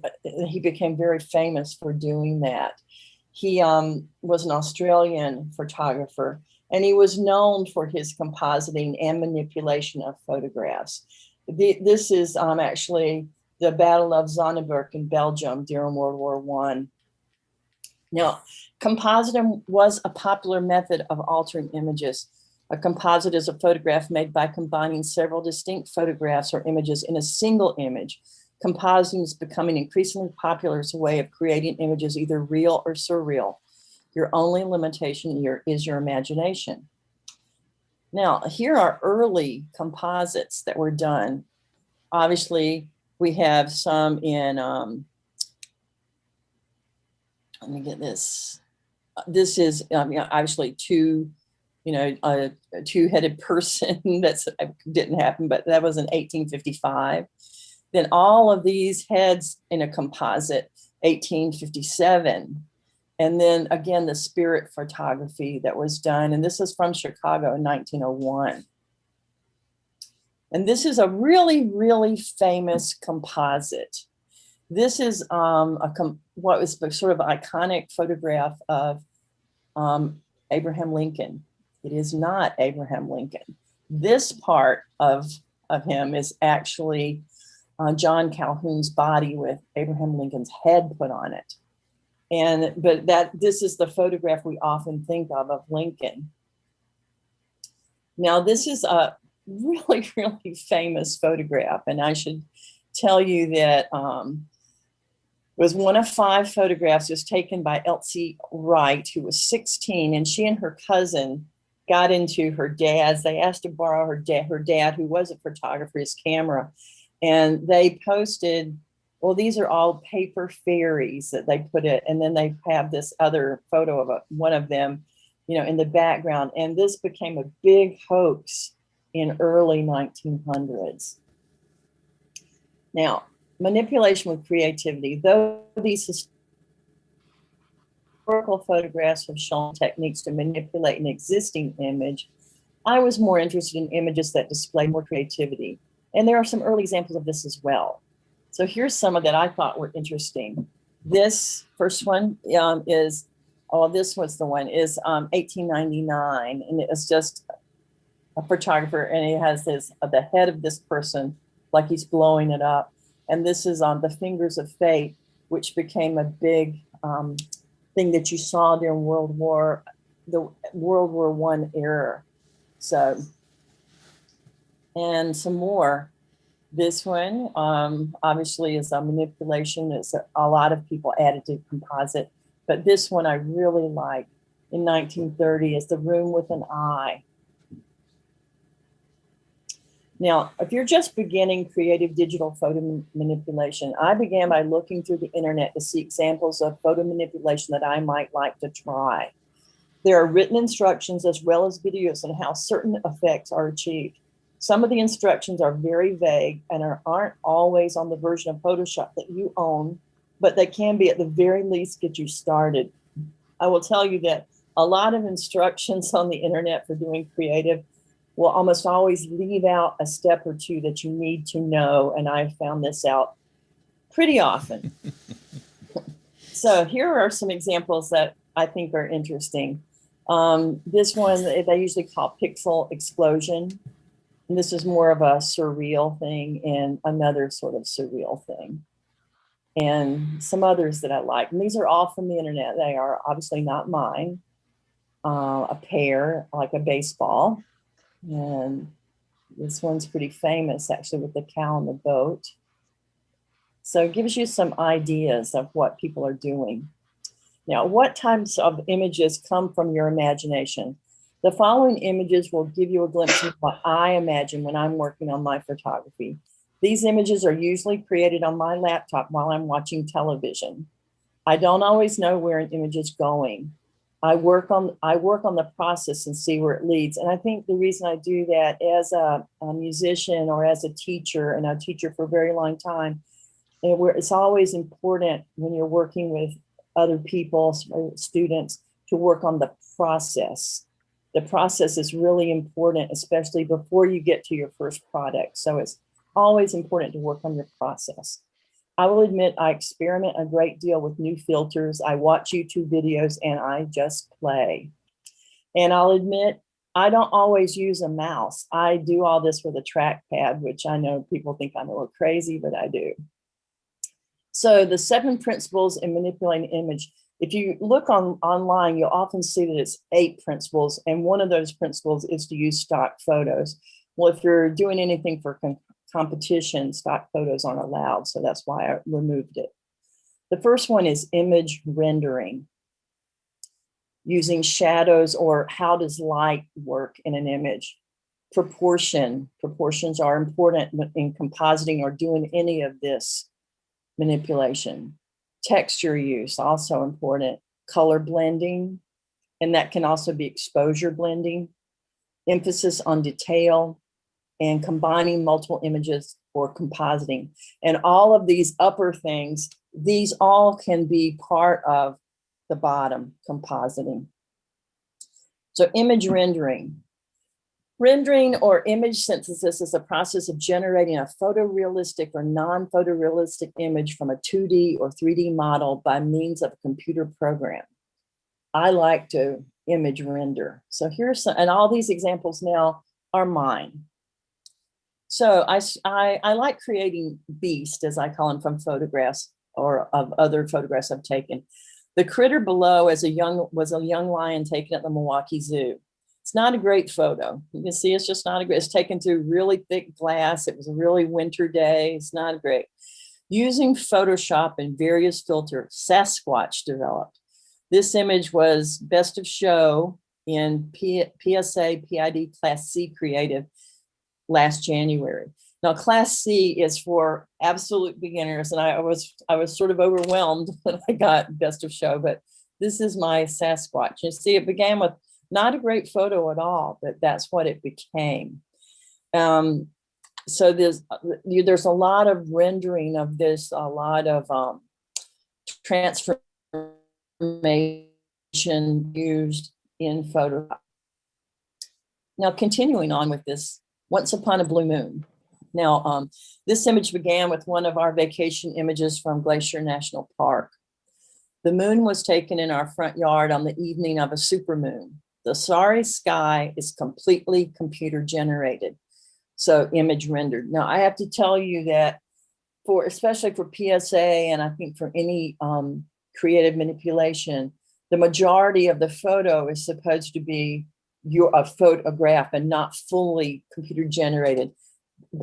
he became very famous for doing that. He was an Australian photographer, and he was known for his compositing and manipulation of photographs. This is actually the Battle of Zonnebeke in Belgium during World War I. Now, compositing was a popular method of altering images. A composite is a photograph made by combining several distinct photographs or images in a single image. Compositing is becoming increasingly popular as a way of creating images either real or surreal. Your only limitation here is your imagination. Now, here are early composites that were done. Obviously, we have some in, let me get this. This is obviously a two-headed person. That didn't happen, but that was in 1855. Then all of these heads in a composite, 1857. And then again, the spirit photography that was done. And this is from Chicago in 1901. And this is a really, really famous composite. This is what was sort of iconic photograph of Abraham Lincoln. It is not Abraham Lincoln. This part of him is actually John Calhoun's body with Abraham Lincoln's head put on it. But this is the photograph we often think of Lincoln. Now, this is a really, really famous photograph. And I should tell you that it was one of 5 photographs. It was taken by Elsie Wright, who was 16, and she and her cousin got into her dad's. They asked to borrow her dad, who was a photographer, his camera. And they posted, well, these are all paper fairies that they put it. And then they have this other photo of one of them, in the background. And this became a big hoax in early 1900s. Now, manipulation with creativity, though these historical photographs have shown techniques to manipulate an existing image, I was more interested in images that display more creativity. And there are some early examples of this as well. So here's some of that I thought were interesting. This first one this was the one, is 1899. And it's just a photographer, and he has the head of this person like he's blowing it up. And this is on the Fingers of Fate, which became a big thing that you saw during World War I era. So, and some more. This one obviously is a manipulation. It's a lot of people added to composite, but this one I really like in 1930 is The Room with an Eye. Now, if you're just beginning creative digital photo manipulation, I began by looking through the internet to see examples of photo manipulation that I might like to try. There are written instructions as well as videos on how certain effects are achieved. Some of the instructions are very vague and aren't always on the version of Photoshop that you own, but they can be at the very least get you started. I will tell you that a lot of instructions on the internet for doing creative will almost always leave out a step or two that you need to know. And I've found this out pretty often. So here are some examples that I think are interesting. This one, they usually call Pixel Explosion. And this is more of a surreal thing and another sort of surreal thing. And some others that I like. And these are all from the internet. They are obviously not mine. A pair, like a baseball. And this one's pretty famous, actually, with the cow on the boat. So it gives you some ideas of what people are doing. Now, what types of images come from your imagination? The following images will give you a glimpse of what I imagine when I'm working on my photography. These images are usually created on my laptop while I'm watching television. I don't always know where an image is going. I work on the process and see where it leads. And I think the reason I do that as a musician or as a teacher, and a teacher for a very long time, it's always important when you're working with other people, students, to work on the process. The process is really important, especially before you get to your first product. So it's always important to work on your process. I will admit I experiment a great deal with new filters. I watch YouTube videos and I just play. And I'll admit I don't always use a mouse. I do all this with a trackpad, which I know people think I'm a little crazy, but I do. So the 7 principles in manipulating image. If you look online, you'll often see that it's 8 principles. And one of those principles is to use stock photos. Well, if you're doing anything for competition, stock photos aren't allowed. So that's why I removed it. The first one is image rendering. Using shadows, or how does light work in an image? Proportions are important in compositing or doing any of this manipulation. Texture use, also important. Color blending, and that can also be exposure blending. Emphasis on detail, and combining multiple images for compositing. And all of these upper things, these all can be part of the bottom, compositing. So image rendering. Rendering or image synthesis is a process of generating a photorealistic or non-photorealistic image from a 2D or 3D model by means of a computer program. I like to image render. So here's some, and all these examples now are mine. So I like creating beasts, as I call them, from photographs or of other photographs I've taken. The critter below was a young lion taken at the Milwaukee Zoo. It's not a great photo. You can see it's just not a great, it's taken through really thick glass. It was a really winter day. It's not great. Using Photoshop and various filters, Sasquatch developed. This image was best of show in PSA PID Class C Creative last January. Now, Class C is for absolute beginners, and I was sort of overwhelmed when I got best of show, but this is my Sasquatch. You see, it began with not a great photo at all, but that's what it became. So there's a lot of rendering of this, a lot of transformation used in Photoshop. Now, continuing on with this, Once Upon a Blue Moon. Now, this image began with one of our vacation images from Glacier National Park. The moon was taken in our front yard on the evening of a supermoon. The starry sky is completely computer generated, so image rendered. Now, I have to tell you that especially for PSA, and I think for any creative manipulation, the majority of the photo is supposed to be a photograph and not fully computer generated.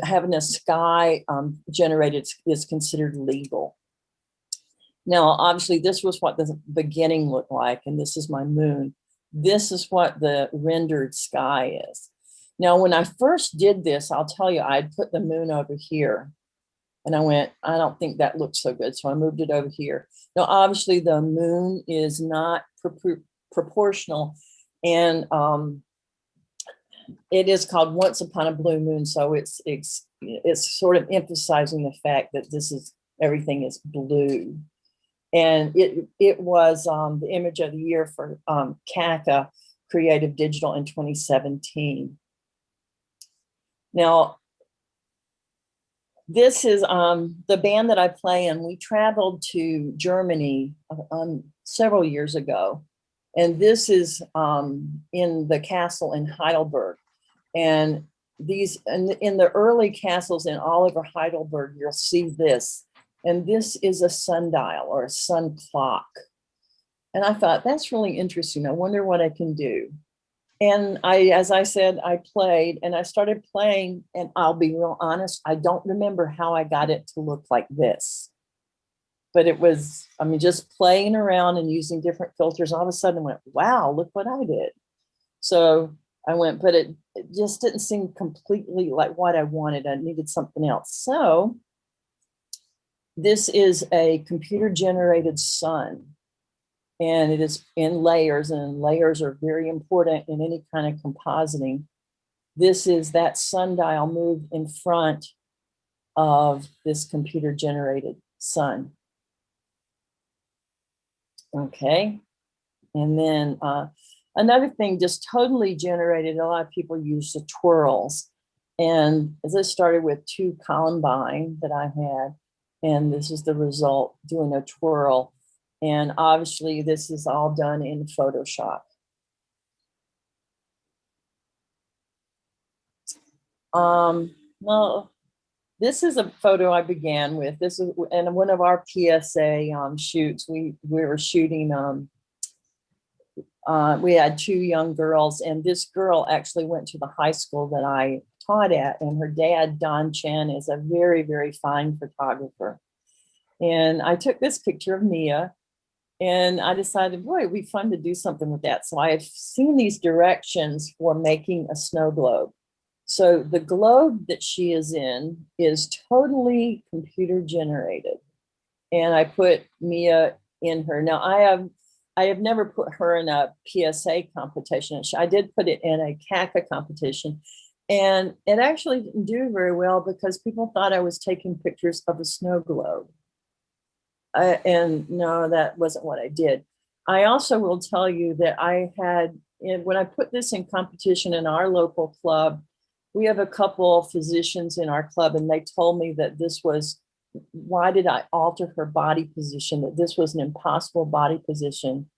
Having a sky generated is considered legal. Now, obviously, this was what the beginning looked like, and this is my moon. This is what the rendered sky is. Now, when I first did this, I'll tell you, I'd put the moon over here, and I went, I don't think that looks so good, so I moved it over here. Now, obviously, the moon is not proportional, and it is called Once Upon a Blue Moon, so it's sort of emphasizing the fact that everything is blue. And it was the image of the year for CACA Creative Digital in 2017. Now, this is the band that I play in. We traveled to Germany several years ago. And this is in the castle in Heidelberg. And in the early castles in Oliver Heidelberg, you'll see this. And this is a sundial or a sun clock. And I thought, that's really interesting. I wonder what I can do. And as I said, I played and I started playing, and I'll be real honest, I don't remember how I got it to look like this. But it was, just playing around and using different filters. All of a sudden I went, wow, look what I did. So I went, but it just didn't seem completely like what I wanted. I needed something else. So this is a computer generated sun, and it is in layers, and layers are very important in any kind of compositing. This is that sundial moved in front of this computer generated sun. Okay, and then another thing just totally generated, a lot of people use the twirls. And this started with 2 columbine that I had, and this is the result, doing a twirl. And obviously this is all done in Photoshop. Well, this is a photo I began with. This is in one of our PSA shoots. We were shooting, we had 2 young girls, and this girl actually went to the high school that I taught at, and her dad, Don Chen, is a very, very fine photographer. And I took this picture of Mia, and I decided, boy, it'd be fun to do something with that. So I have seen these directions for making a snow globe. So the globe that she is in is totally computer generated. And I put Mia in her. Now I have never put her in a PSA competition. I did put it in a CACA competition, and it actually didn't do very well because people thought I was taking pictures of a snow globe. And no, that wasn't what I did. I also will tell you that when I put this in competition in our local club, we have a couple of physicians in our club, and they told me that why did I alter her body position, that this was an impossible body position.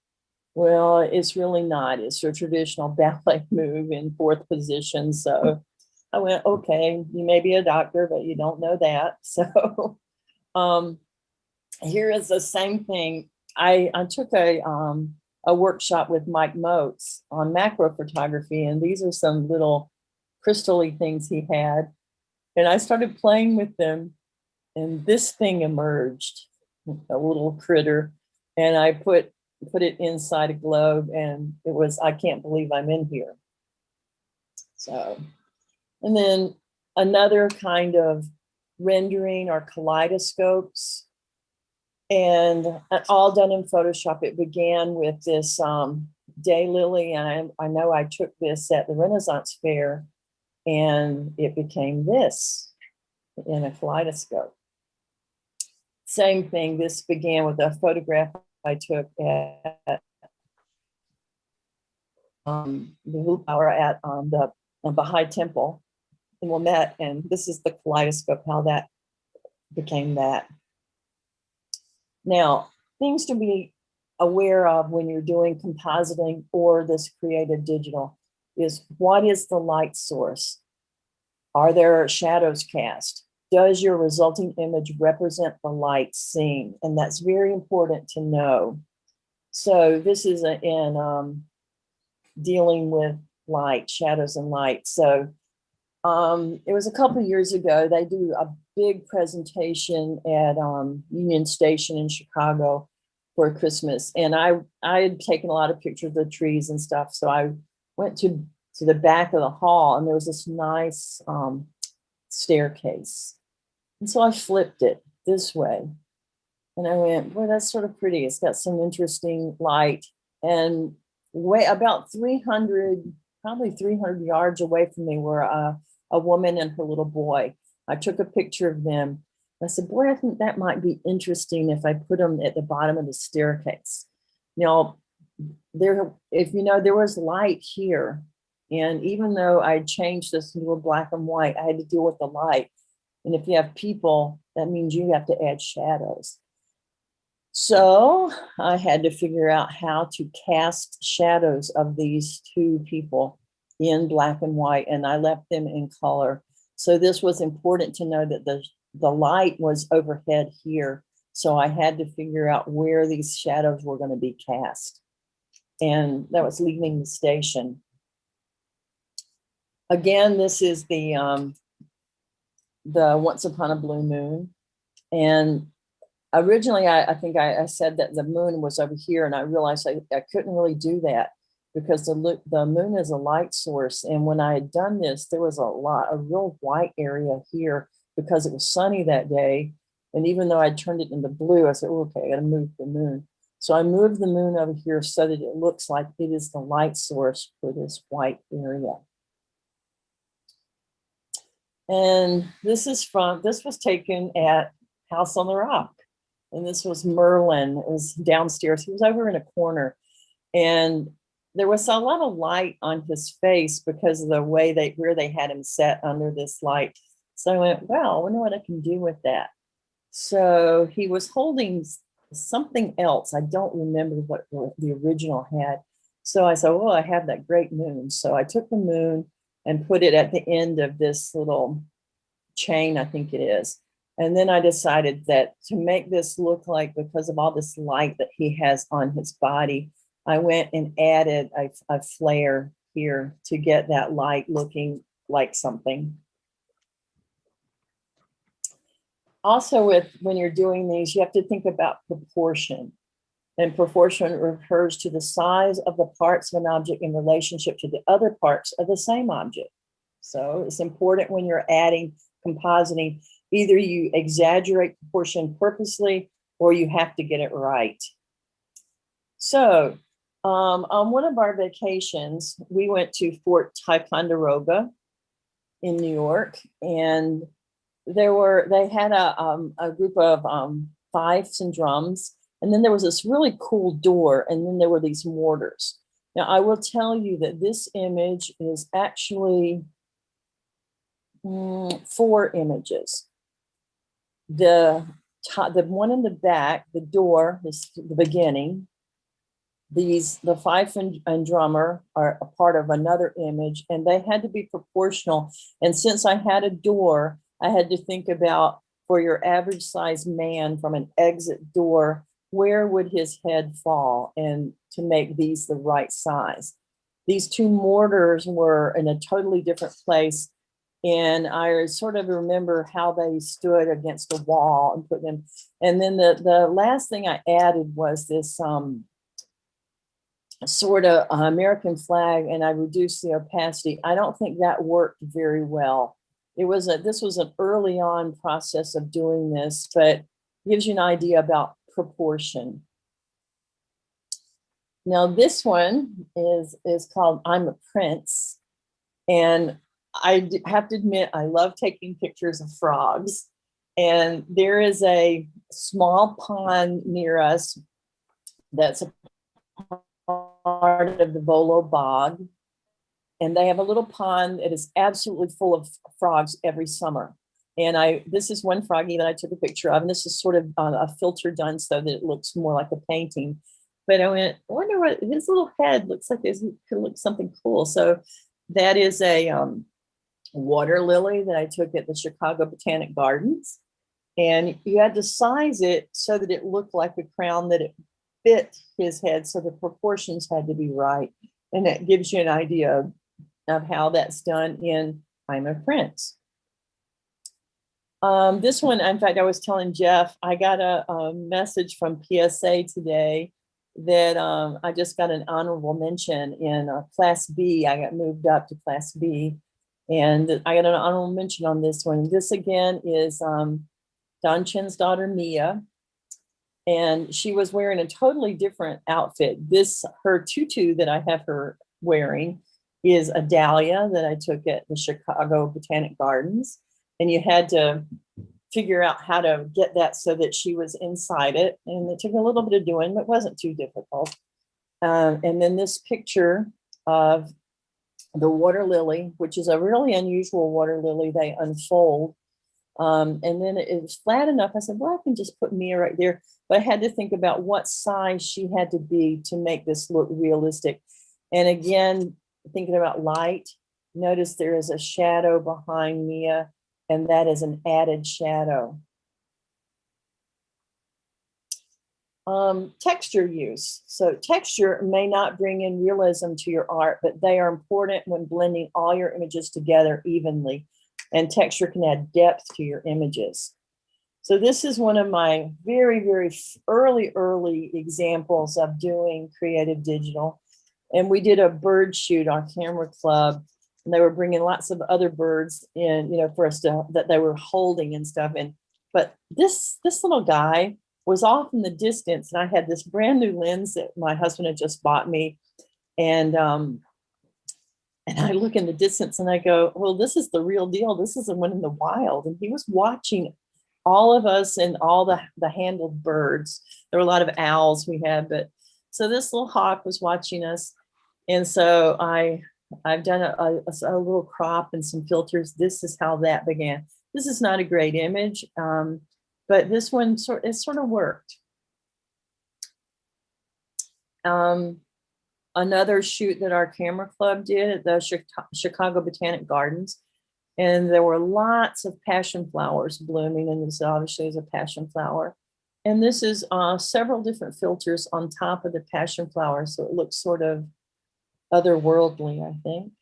Well, it's really not. It's a traditional ballet move in 4th position. So I went, okay, you may be a doctor, but you don't know that. So here is the same thing. I took a workshop with Mike Motes on macro photography, and these are some little crystal-y things he had. And I started playing with them, and this thing emerged, a little critter, and I put it inside a globe, and it was, I can't believe I'm in here. So, and then another kind of rendering are kaleidoscopes, and all done in Photoshop. It began with this daylily, and I know I took this at the Renaissance Fair, and it became this in a kaleidoscope. Same thing, this began with a photograph I took at the Hoopauer at the Baha'i Temple in Wilmette, and this is the kaleidoscope, how that became that. Now, things to be aware of when you're doing compositing or this creative digital is, what is the light source? Are there shadows cast? Does your resulting image represent the light seen? And that's very important to know. So this is in dealing with light, shadows and light. So it was a couple of years ago, they do a big presentation at Union Station in Chicago for Christmas. And I had taken a lot of pictures of the trees and stuff. So I went to the back of the hall, and there was this nice staircase. And so I flipped it this way. And I went, boy, that's sort of pretty. It's got some interesting light. And about 300, probably 300 yards away from me were a woman and her little boy. I took a picture of them. I said, boy, I think that might be interesting if I put them at the bottom of the staircase. Now, if you know, there was light here. And even though I changed this into a black and white, I had to deal with the light. And if you have people, that means you have to add shadows. So I had to figure out how to cast shadows of these two people in black and white, and I left them in color. So this was important to know that the light was overhead here. So I had to figure out where these shadows were going to be cast. And that was leaving the station. Again, this is the Once Upon a Blue Moon. And originally, I think I said that the moon was over here, and I realized I couldn't really do that because the moon is a light source. And when I had done this, there was a real white area here because it was sunny that day. And even though I turned it into blue, I said, oh, okay, I got to move the moon. So I moved the moon over here so that it looks like it is the light source for this white area. And this was taken at House on the Rock. And this was Merlin. It was downstairs. He was over in a corner. And there was a lot of light on his face because of the way where they had him set under this light. So I went, well, I wonder what I can do with that. So he was holding something else. I don't remember what the original had. So I said, well, I have that great moon. So I took the moon and put it at the end of this little chain, I think it is. And then I decided that to make this look like, because of all this light that he has on his body, I went and added a flare here to get that light looking like something. Also, when you're doing these, you have to think about proportion. And proportion refers to the size of the parts of an object in relationship to the other parts of the same object. So it's important when you're adding compositing, either you exaggerate proportion purposely or you have to get it right. So on one of our vacations, we went to Fort Ticonderoga in New York, and they had a group of fifes and drums, And then there was this really cool door, and then there were these mortars. Now, I will tell you that this image is actually 4 images. The one in the back, the door, is the beginning. The fife and drummer are a part of another image, and they had to be proportional. And since I had a door, I had to think about, for your average size man from an exit door, where would his head fall, and to make these the right size. These 2 mortars were in a totally different place, and I sort of remember how they stood against a wall and put them. And then the last thing I added was this sort of American flag, and I reduced the opacity. I don't think that worked very well. This was an early on process of doing this, but gives you an idea about proportion. Now this one is called I'm a Prince, and I have to admit I love taking pictures of frogs. And there is a small pond near us that's a part of the Volo Bog, and they have a little pond that is absolutely full of frogs every summer. And this is one froggy that I took a picture of, and this is sort of a filter done so that it looks more like a painting. But I went, I wonder what his little head looks like. It could look something cool. So that is a water lily that I took at the Chicago Botanic Gardens, and you had to size it so that it looked like the crown that it fit his head. So the proportions had to be right, and that gives you an idea of how that's done in I'm a Prince. This one, in fact, I was telling Jeff, I got a message from PSA today that I just got an honorable mention in Class B. I got moved up to Class B, and I got an honorable mention on this one. This again is Don Chin's daughter, Mia, and she was wearing a totally different outfit. Her tutu that I have her wearing is a dahlia that I took at the Chicago Botanic Gardens. And you had to figure out how to get that so that she was inside it. And it took a little bit of doing, but it wasn't too difficult. And then this picture of the water lily, which is a really unusual water lily, they unfold. And then it was flat enough. I said, well, I can just put Mia right there. But I had to think about what size she had to be to make this look realistic. And again, thinking about light, notice there is a shadow behind Mia, and that is an added shadow. Texture use. So texture may not bring in realism to your art, but they are important when blending all your images together evenly. And texture can add depth to your images. So this is one of my very, very early examples of doing creative digital. And we did a bird shoot on Camera Club, and they were bringing lots of other birds in, for us that they were holding and stuff. But this little guy was off in the distance, and I had this brand new lens that my husband had just bought me. And I look in the distance and I go, well, this is the real deal. This is the one in the wild. And he was watching all of us and all the handled birds. There were a lot of owls we had, but so this little hawk was watching us. And so I've done a little crop and some filters. This is how that began. This is not a great image, but this one sort of worked. Another shoot that our camera club did at the Chicago Botanic Gardens, and there were lots of passion flowers blooming, and this obviously is a passion flower. And this is several different filters on top of the passion flower, so it looks sort of otherworldly, I think.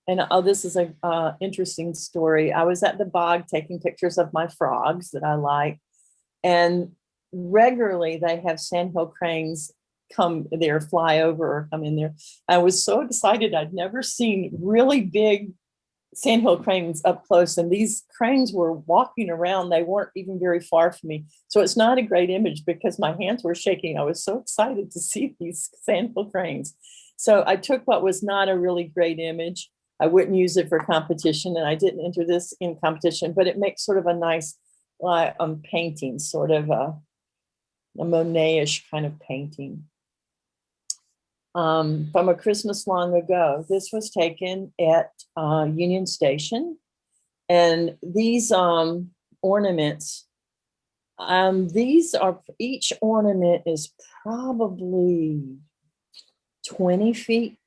And this is an interesting story. I was at the bog taking pictures of my frogs that I like, and regularly they have sandhill cranes come there, fly over or come in there. I was so excited. I'd never seen really big sandhill cranes up close, and these cranes were walking around. They weren't even very far from me. So it's not a great image because my hands were shaking. I was so excited to see these sandhill cranes. So I took what was not a really great image. I wouldn't use it for competition, and I didn't enter this in competition, but it makes sort of a nice painting, sort of a Monet-ish kind of painting. From A Christmas Long Ago. This was taken at Union Station. And these ornaments, these are, each ornament is probably 20 feet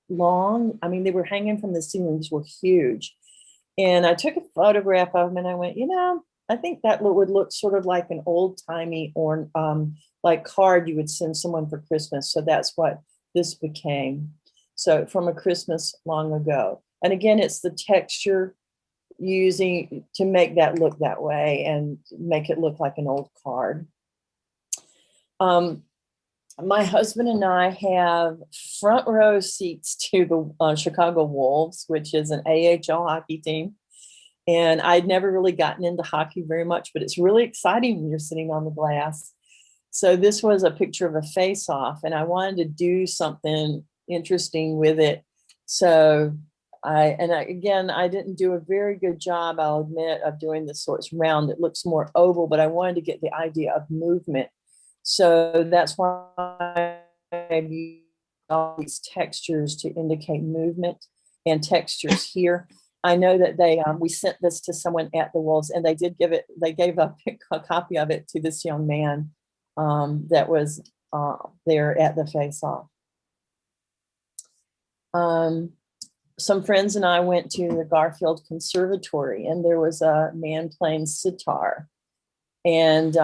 long. I mean, they were hanging from the ceiling, these were huge. And I took a photograph of them and I went, you know, I think that would look sort of like an old timey or like card you would send someone for Christmas. So that's what this became. So From a Christmas Long Ago. And again, it's the texture using to make that look that way and make it look like an old card. My husband and I have front row seats to the Chicago Wolves, which is an AHL hockey team. And I'd never really gotten into hockey very much, but it's really exciting when you're sitting on the glass. So this was a picture of a face-off, and I wanted to do something interesting with it. So I didn't do a very good job, I'll admit, of doing this. So it's round. It looks more oval, but I wanted to get the idea of movement. So that's why I used all these textures to indicate movement and textures here. I know that we sent this to someone at the Wolves, and they gave a copy of it to this young man that was there at the face-off. Some friends and I went to the Garfield Conservatory, and there was a man playing sitar. And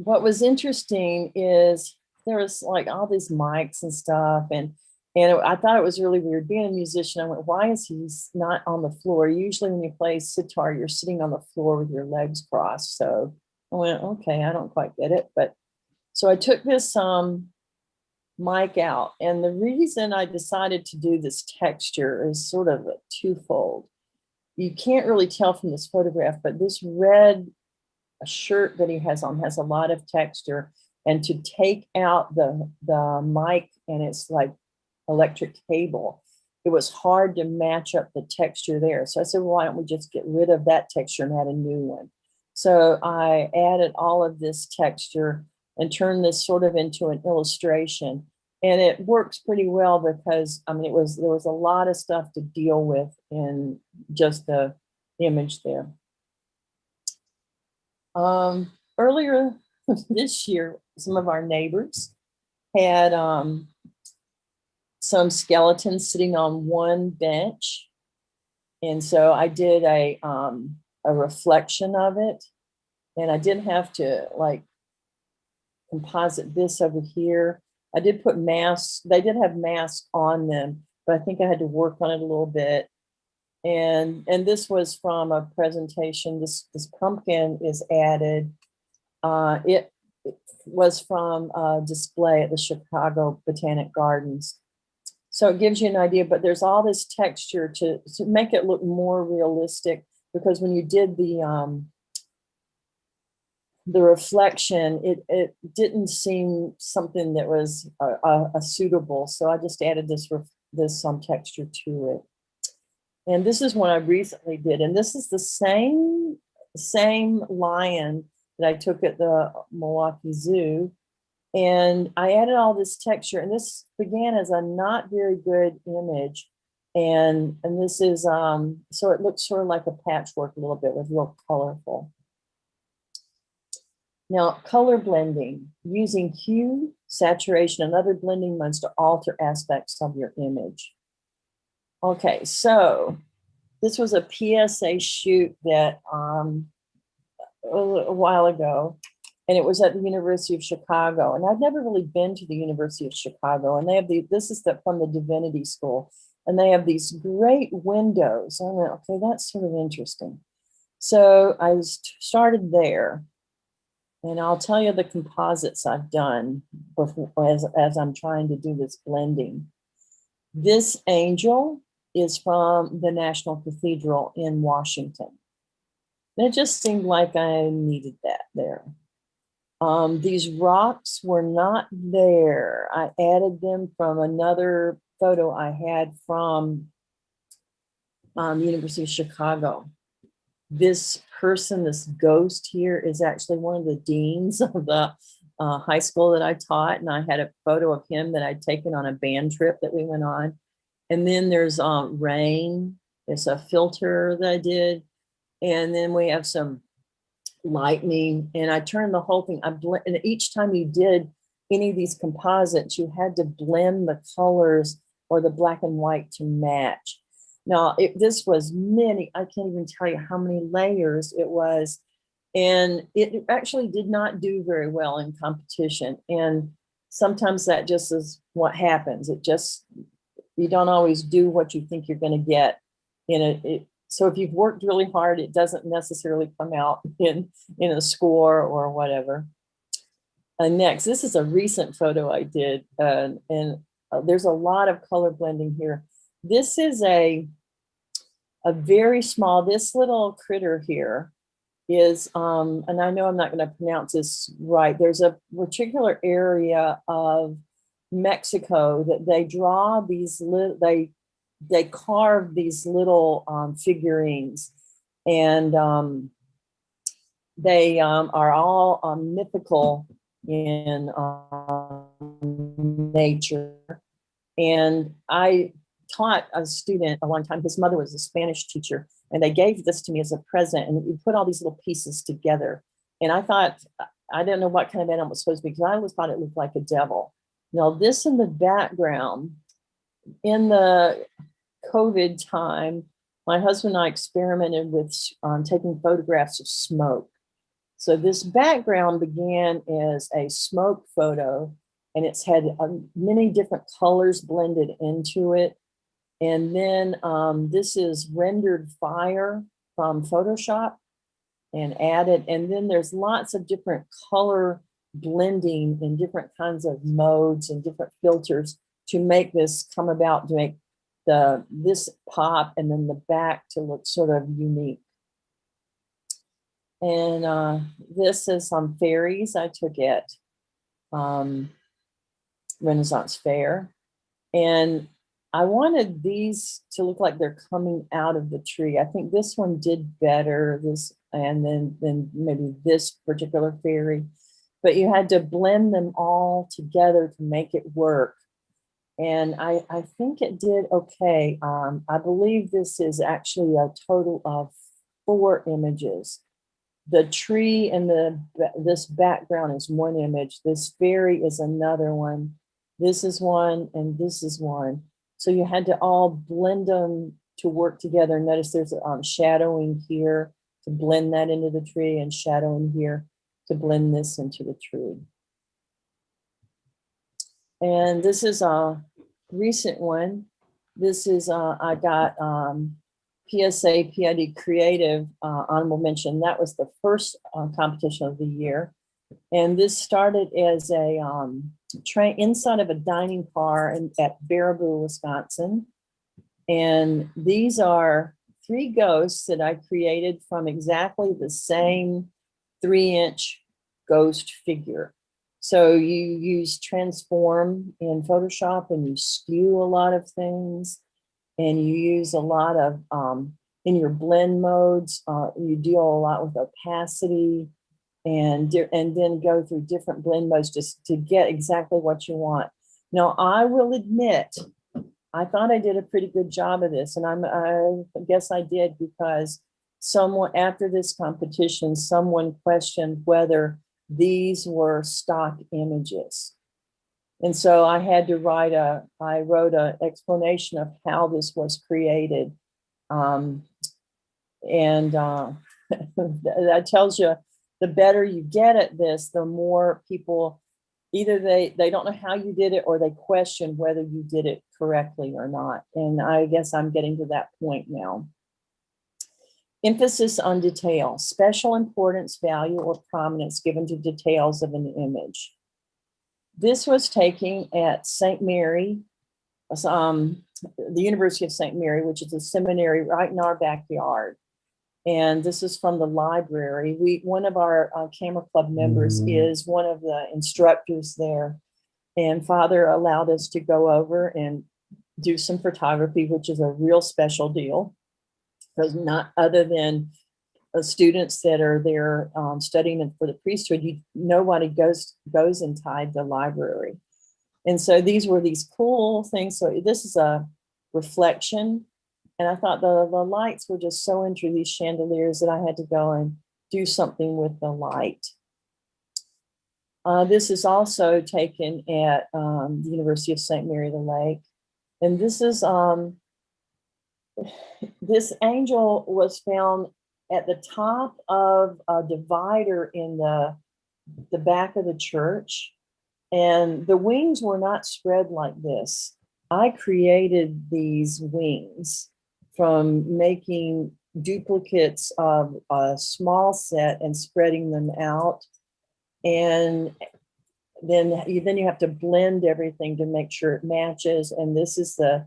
what was interesting is there was like all these mics and stuff, and I thought it was really weird. Being a musician, I went, why is he not on the floor? Usually when you play sitar, you're sitting on the floor with your legs crossed. So I went, okay, I don't quite get it. But so I took this mic out. And the reason I decided to do this texture is sort of a twofold. You can't really tell from this photograph, but this red shirt that he has on has a lot of texture. And to take out the mic, and it's like electric cable, it was hard to match up the texture there. So I said, well, why don't we just get rid of that texture and add a new one? So I added all of this texture and turned this sort of into an illustration. And it works pretty well because, I mean, there was a lot of stuff to deal with in just the image there. Earlier this year, some of our neighbors had some skeletons sitting on one bench. And so I did a reflection of it. And I didn't have to like composite this over here. I did put masks. They did have masks on them, but I think I had to work on it a little bit. And this was from a presentation. This pumpkin is added. It was from a display at the Chicago Botanic Gardens. So it gives you an idea, but there's all this texture to make it look more realistic, because when you did the reflection, it didn't seem something that was a suitable. So I just added this texture to it. And this is what I recently did. And this is the same lion that I took at the Milwaukee Zoo. And I added all this texture, and this began as a not very good image. And this is, so it looks sort of like a patchwork a little bit, with real colorful. Now, color blending, using hue, saturation, and other blending modes to alter aspects of your image. Okay, so this was a PSA shoot that a while ago, and it was at the University of Chicago. And I've never really been to the University of Chicago, and they have this is from the Divinity School, and they have these great windows. I went, okay, that's sort of interesting. So I started there. And I'll tell you the composites I've done before, as I'm trying to do this blending. This angel is from the National Cathedral in Washington. And it just seemed like I needed that there. These rocks were not there. I added them from another photo I had from the University of Chicago. this person, this ghost here, is actually one of the deans of the high school that I taught. And I had a photo of him that I'd taken on a band trip that we went on. And then there's rain. It's a filter that I did. And then we have some lightning. And I turned the whole thing. And each time you did any of these composites, you had to blend the colors or the black and white to match. Now, this was many, I can't even tell you how many layers it was. And it actually did not do very well in competition. And sometimes that just is what happens. You don't always do what you think you're going to get so if you've worked really hard, it doesn't necessarily come out in a score or whatever. Next, this is a recent photo I did, and there's a lot of color blending here. This is a very small, this little critter here is, and I know I'm not going to pronounce this right, there's a particular area of Mexico that they draw these, they carve these little figurines, and they are all mythical in nature. And I taught a student a long time. His mother was a Spanish teacher, and they gave this to me as a present, and you put all these little pieces together. And I thought, I didn't know what kind of animal it was supposed to be, because I always thought it looked like a devil. Now, this in the background, in the COVID time, my husband and I experimented with taking photographs of smoke. So this background began as a smoke photo, and it's had many different colors blended into it. And then this is rendered fire from Photoshop and added. And then there's lots of different color blending in different kinds of modes and different filters to make this come about, to make this pop, and then the back to look sort of unique. And this is some fairies I took at Renaissance Fair. And I wanted these to look like they're coming out of the tree. I think this one did better, and then maybe this particular fairy. But you had to blend them all together to make it work. And I think it did okay. I believe this is actually a total of 4 images. The tree and this background is one image. This fairy is another one. This is one, and this is one. So you had to all blend them to work together. Notice there's shadowing here to blend that into the tree, and shadowing here to blend this into the tree. And this is a recent one. This is, I got PSA PID Creative honorable mention. That was the first competition of the year. And this started as a train inside of a dining car at Baraboo, Wisconsin. And these are 3 ghosts that I created from exactly the same 3-inch ghost figure. So you use transform in Photoshop, and you skew a lot of things, and you use a lot of, in your blend modes, you deal a lot with opacity, and then go through different blend modes just to get exactly what you want. Now, I will admit, I thought I did a pretty good job of this, and I guess I did, because someone, after this competition, someone questioned whether these were stock images. And so I had to I wrote an explanation of how this was created. And that tells you, the better you get at this, the more people, either they don't know how you did it, or they question whether you did it correctly or not. And I guess I'm getting to that point now. Emphasis on detail, special importance, value, or prominence given to details of an image. This was taken at St. Mary, the University of St. Mary, which is a seminary right in our backyard. And this is from the library. One of our camera club members is one of the instructors there. And Father allowed us to go over and do some photography, which is a real special deal. Because not other than students that are there studying for the priesthood, nobody goes inside the library. And so these were these cool things. So this is a reflection. And I thought the lights were just so into these chandeliers that I had to go and do something with the light. This is also taken at the University of St. Mary the Lake. And this is, this angel was found at the top of a divider in the back of the church. And the wings were not spread like this. I created these wings from making duplicates of a small set and spreading them out. And then you have to blend everything to make sure it matches. And this is the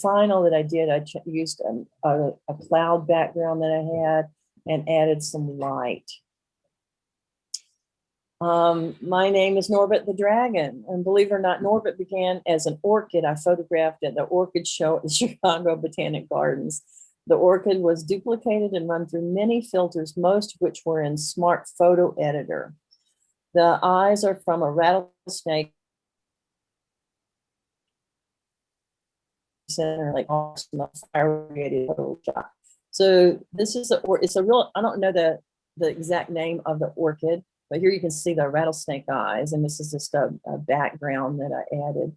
final that I did. I used a cloud background that I had and added some light. My name is Norbert the Dragon, and believe it or not, Norbert began as an orchid I photographed at the orchid show at the Chicago Botanic Gardens. The orchid was duplicated and run through many filters, most of which were in Smart Photo Editor. The eyes are from a rattlesnake center, like awesome fire created photo shot. So this is it's a real, I don't know the exact name of the orchid, but here you can see the rattlesnake eyes, and this is just a background that I added.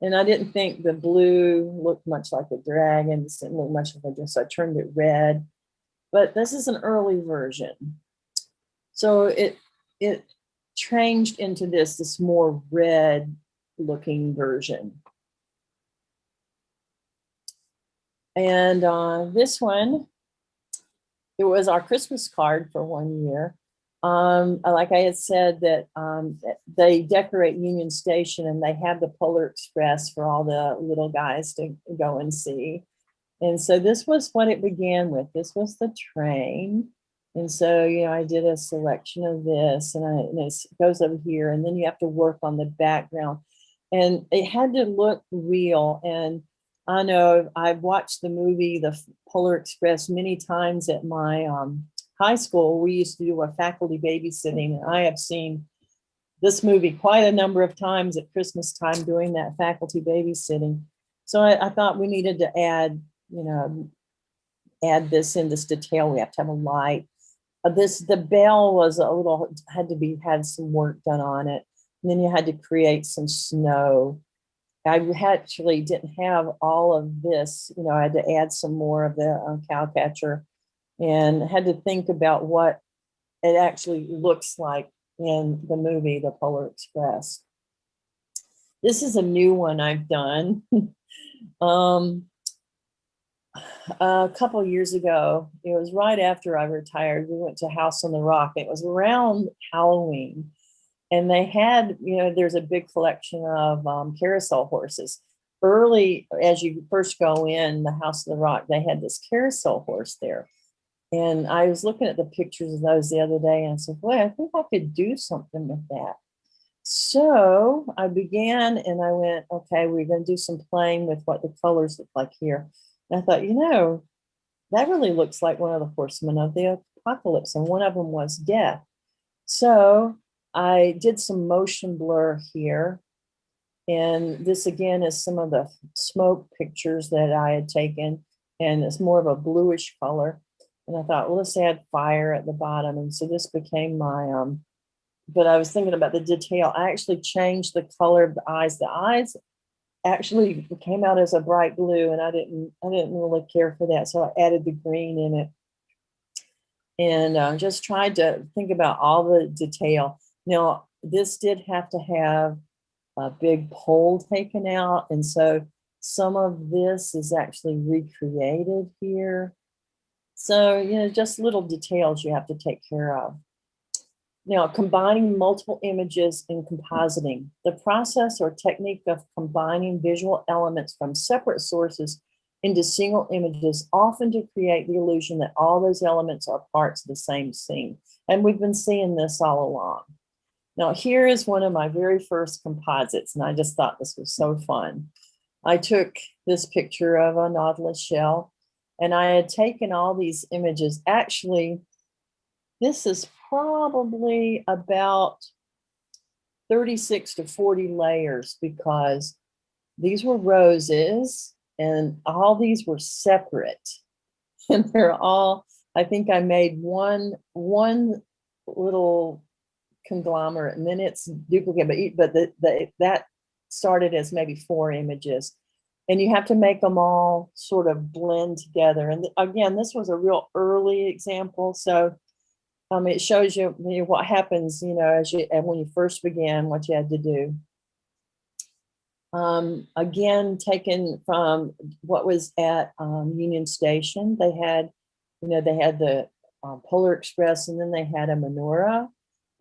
And I didn't think the blue looked much like a dragon. This didn't look much like a dragon, so I turned it red. But this is an early version. So it changed into this more red looking version. And this one, it was our Christmas card for 1 year. Like I had said, that they decorate Union Station and they have the Polar Express for all the little guys to go and see. And so this was what it began with. This was the train. And so, you know, I did a selection of this, and it goes over here, and then you have to work on the background. And it had to look real. And I know I've watched the movie, The Polar Express, many times at my high school. We used to do a faculty babysitting, and I have seen this movie quite a number of times at Christmas time doing that faculty babysitting. So I thought we needed to add, you know, add this in this detail. We have to have a light. The bell was a little, had some work done on it. And then you had to create some snow. I actually didn't have all of this, you know, I had to add some more of the cowcatcher, and had to think about what it actually looks like in the movie, The Polar Express. This is a new one I've done. A couple years ago, it was right after I retired, we went to House on the Rock. It was around Halloween. And they had, you know, there's a big collection of carousel horses. Early, as you first go in the House of the Rock, they had this carousel horse there. And I was looking at the pictures of those the other day, and I said, boy, I think I could do something with that. So I began, and I went, okay, we're going to do some playing with what the colors look like here. And I thought, you know, that really looks like one of the horsemen of the apocalypse, and one of them was death. So I did some motion blur here. And this again is some of the smoke pictures that I had taken, and it's more of a bluish color. And I thought, well, let's add fire at the bottom. And so this became my, but I was thinking about the detail. I actually changed the color of the eyes. The eyes actually came out as a bright blue, and I didn't really care for that. So I added the green in it, and just tried to think about all the detail. Now, this did have to have a big pole taken out. And so some of this is actually recreated here. So, you know, just little details you have to take care of. Now, combining multiple images in compositing. The process or technique of combining visual elements from separate sources into single images, often to create the illusion that all those elements are parts of the same scene. And we've been seeing this all along. Now, here is one of my very first composites, and I just thought this was so fun. I took this picture of a nautilus shell, and I had taken all these images. Actually, this is probably about 36 to 40 layers, because these were roses and all these were separate. And they're all, I think I made one little conglomerate, and then it's duplicate, but that started as maybe 4 images. And you have to make them all sort of blend together. And again, this was a real early example. So it shows you, what happens, as and when you first began, what you had to do. Again, taken from what was at Union Station. They had the Polar Express, and then they had a menorah,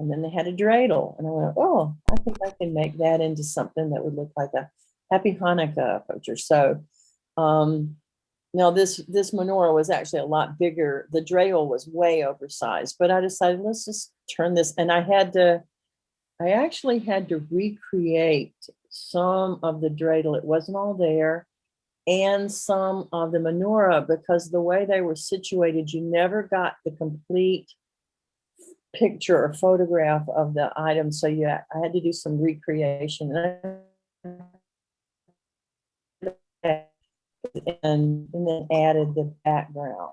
and then they had a dreidel. And I went, oh, I think I can make that into something that would look like a Happy Hanukkah picture. So now this menorah was actually a lot bigger. The dreidel was way oversized, but I decided, let's just turn this. And I actually had to recreate some of the dreidel. It wasn't all there, and some of the menorah, because the way they were situated, you never got the complete picture or photograph of the item. So I had to do some recreation. And then added the background.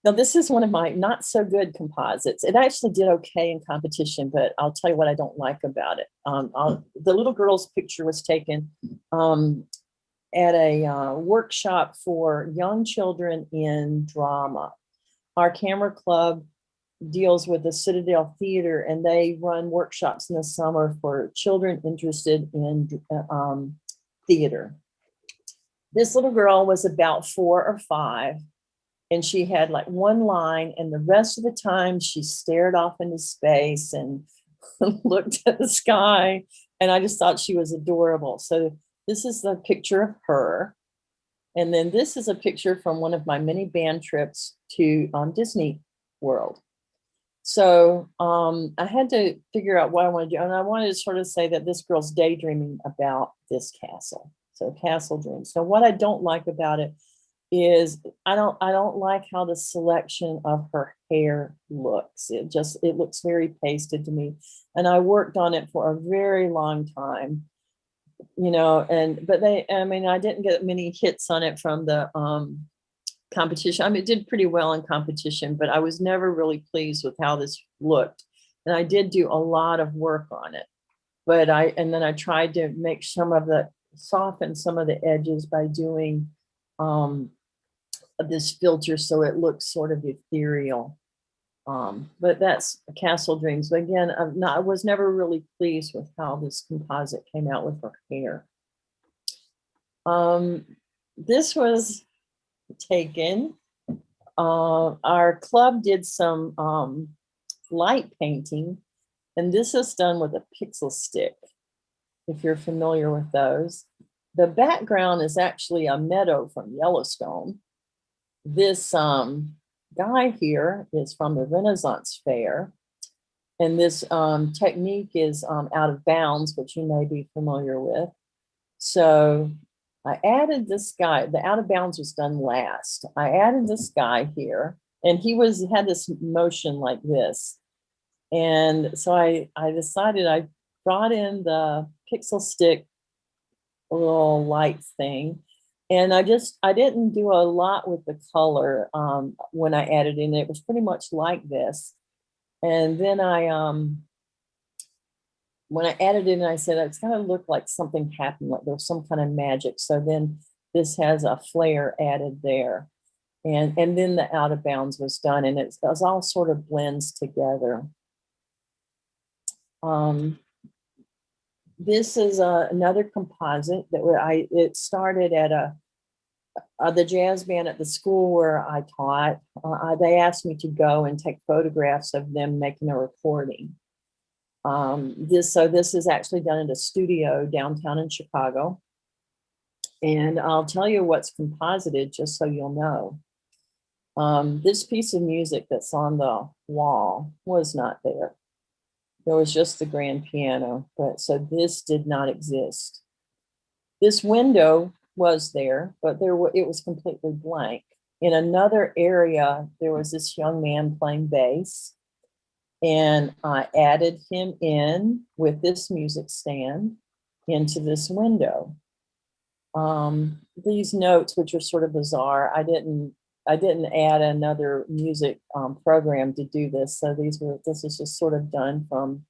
Now, this is one of my not so good composites. It actually did okay in competition, but I'll tell you what I don't like about it. The little girl's picture was taken at a workshop for young children in drama. Our camera club deals with the Citadel Theater, and they run workshops in the summer for children interested in theater. This little girl was about 4 or 5, and she had like one line, and the rest of the time she stared off into space and looked at the sky, and I just thought she was adorable. So this is the picture of her. And then this is a picture from one of my many band trips to Disney World. So I had to figure out what I want to do. And I wanted to sort of say that this girl's daydreaming about this castle. So castle dreams. So what I don't like about it is I don't like how the selection of her hair looks. It looks very pasted to me. And I worked on it for a very long time, but I didn't get many hits on it from the competition. It did pretty well in competition, but I was never really pleased with how this looked. And I did do a lot of work on it, and then I tried to make soften some of the edges by doing this filter so it looks sort of ethereal. But that's Castle Dreams. But again, I was never really pleased with how this composite came out with her hair. This was taken. Our club did some light painting, and this is done with a pixel stick, if you're familiar with those. The background is actually a meadow from Yellowstone. This guy here is from the Renaissance Fair. And this technique is Out of Bounds, which you may be familiar with. So I added this guy. The Out of Bounds was done last. I added this guy here, and he had this motion like this. And so I decided I brought in the pixel stick little light thing. And I didn't do a lot with the color when I added in. It was pretty much like this. And then when I added in, I said, it's gonna look like something happened, like there's some kind of magic. So then this has a flare added there. And then the Out of Bounds was done, and it all sort of blends together. This is another composite that it started at the jazz band at the school where I taught. They asked me to go and take photographs of them making a recording. This is actually done at a studio downtown in Chicago. And I'll tell you what's composited just so you'll know. This piece of music that's on the wall was not there. There was just the grand piano, so this did not exist. This window was there, but it was completely blank. In another area, there was this young man playing bass, and I added him in with this music stand into this window. These notes, which are sort of bizarre, I didn't add another music program to do this. So this is just sort of done from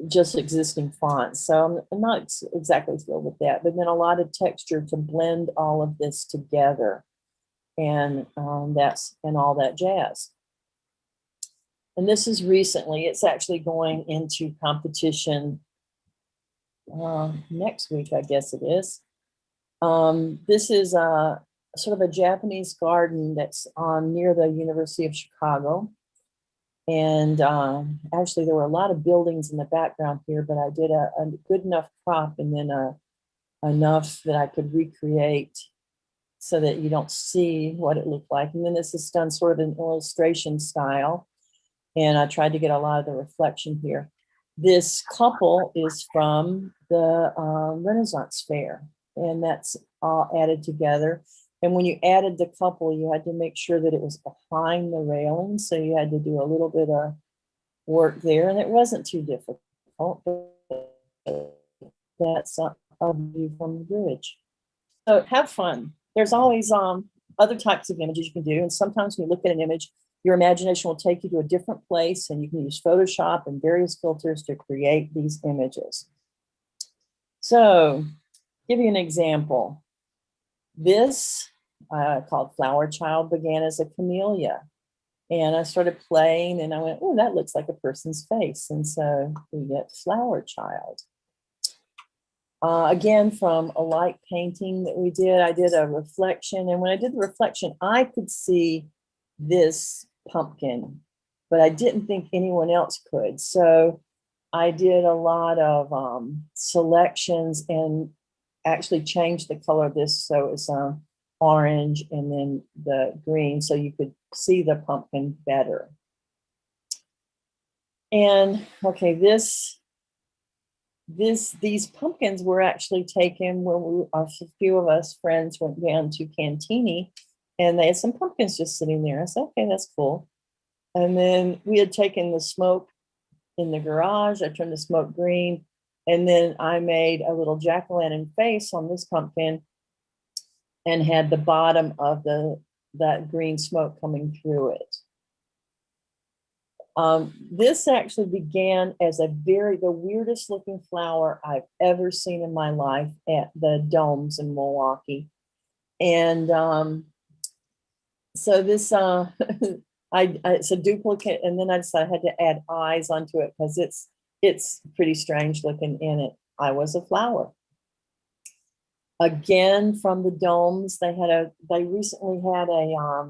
just existing fonts. So I'm not exactly thrilled with that, but then a lot of texture to blend all of this together, and all that jazz. And this is recently, it's actually going into competition next week, I guess it is. This is sort of a Japanese garden that's near the University of Chicago. And actually, there were a lot of buildings in the background here, but I did a good enough crop and then enough that I could recreate so that you don't see what it looked like. And then this is done sort of in illustration style. And I tried to get a lot of the reflection here. This couple is from the Renaissance Fair, and that's all added together. And when you added the couple, you had to make sure that it was behind the railing. So you had to do a little bit of work there, and it wasn't too difficult. That's a view from the bridge. So have fun. There's always other types of images you can do. And sometimes when you look at an image, your imagination will take you to a different place, and you can use Photoshop and various filters to create these images. So, give you an example. This, called Flower Child, began as a camellia. And I started playing, and I went, oh, that looks like a person's face. And so we get Flower Child. Again, from a light painting that we did, I did a reflection. And when I did the reflection, I could see this pumpkin, but I didn't think anyone else could. So I did a lot of selections and actually changed the color of this so it's orange and then the green so you could see the pumpkin better. And okay, these pumpkins were actually taken when a few of us friends went down to Cantini, and they had some pumpkins just sitting there. I said, okay, that's cool. And then we had taken the smoke in the garage. I turned the smoke green. And then I made a little jack-o'-lantern face on this pumpkin and had the bottom of that green smoke coming through it. This actually began as the weirdest looking flower I've ever seen in my life at the domes in Milwaukee. And so this, it's a duplicate, and then I decided I had to add eyes onto it because it's pretty strange looking in it. I was a flower. Again, from the domes, they recently had a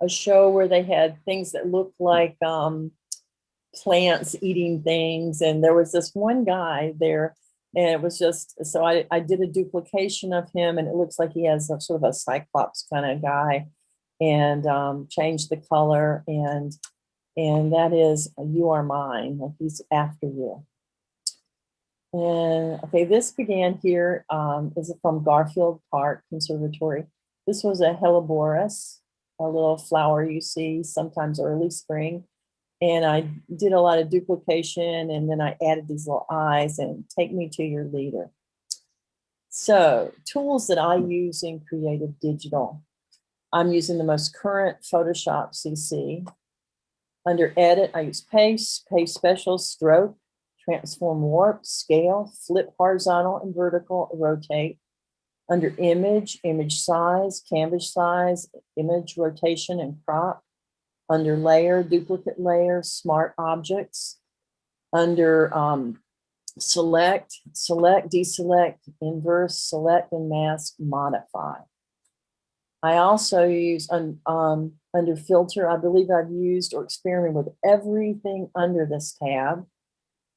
show where they had things that looked like plants eating things, and there was this one guy there. And it was just, so I did a duplication of him, and it looks like he has a sort of a Cyclops kind of guy, and changed the color, and that is You Are Mine, like he's after you. And okay, this began here, is from Garfield Park Conservatory. This was a Helleborus, a little flower you see sometimes early spring. And I did a lot of duplication, and then I added these little eyes and Take Me to Your Leader. So tools that I use in Creative Digital. I'm using the most current Photoshop CC. Under Edit, I use Paste, Paste Special, Stroke, Transform Warp, Scale, Flip Horizontal and Vertical, Rotate. Under Image, Image Size, Canvas Size, Image Rotation and Crop. Under Layer, Duplicate Layer, Smart Objects. Under Select, Deselect, Inverse, Select and Mask, Modify. I also use under Filter, I believe I've used or experimented with everything under this tab.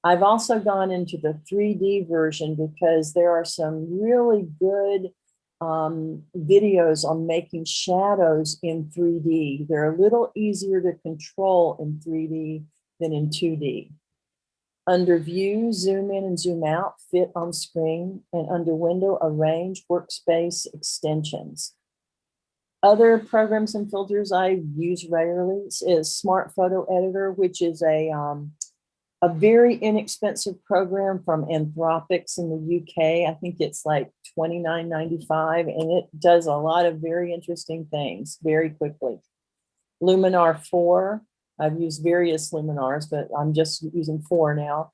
I've also gone into the 3D version because there are some really good videos on making shadows in 3D. They're a little easier to control in 3D than in 2D. Under View, zoom in and zoom out, fit on screen, and under Window, arrange workspace extensions. Other programs and filters I use regularly is Smart Photo Editor, which is a very inexpensive program from Anthropics in the UK. I think it's like $29.95, and it does a lot of very interesting things very quickly. Luminar 4, I've used various Luminars, but I'm just using 4 now.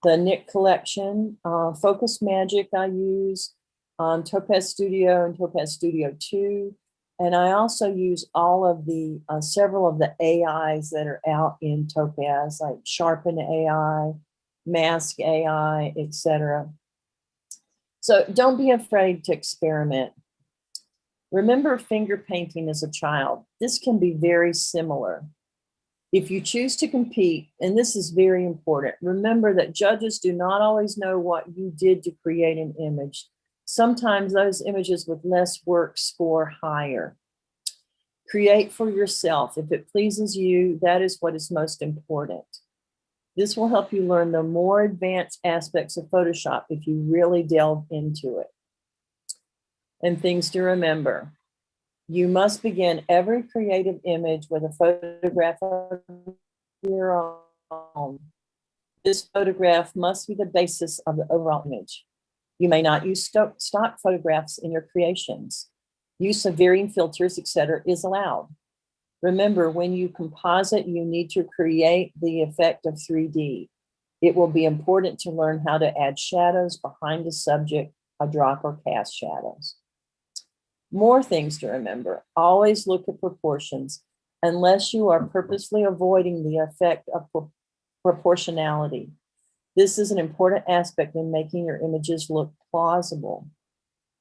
The Nik Collection, Focus Magic I use, Topaz Studio and Topaz Studio 2. And I also use all of the, several of the AIs that are out in Topaz, like Sharpen AI, Mask AI, etc. So don't be afraid to experiment. Remember finger painting as a child. This can be very similar. If you choose to compete, and this is very important, remember that judges do not always know what you did to create an image. Sometimes those images with less work score higher. Create for yourself. If it pleases you, that is what is most important. This will help you learn the more advanced aspects of Photoshop if you really delve into it. And things to remember. You must begin every creative image with a photograph of your own. This photograph must be the basis of the overall image. You may not use stock photographs in your creations. Use of varying filters, etc., is allowed. Remember, when you composite, you need to create the effect of 3D. It will be important to learn how to add shadows behind the subject, a drop or cast shadows. More things to remember. Always look at proportions, unless you are purposely avoiding the effect of proportionality. This is an important aspect in making your images look plausible.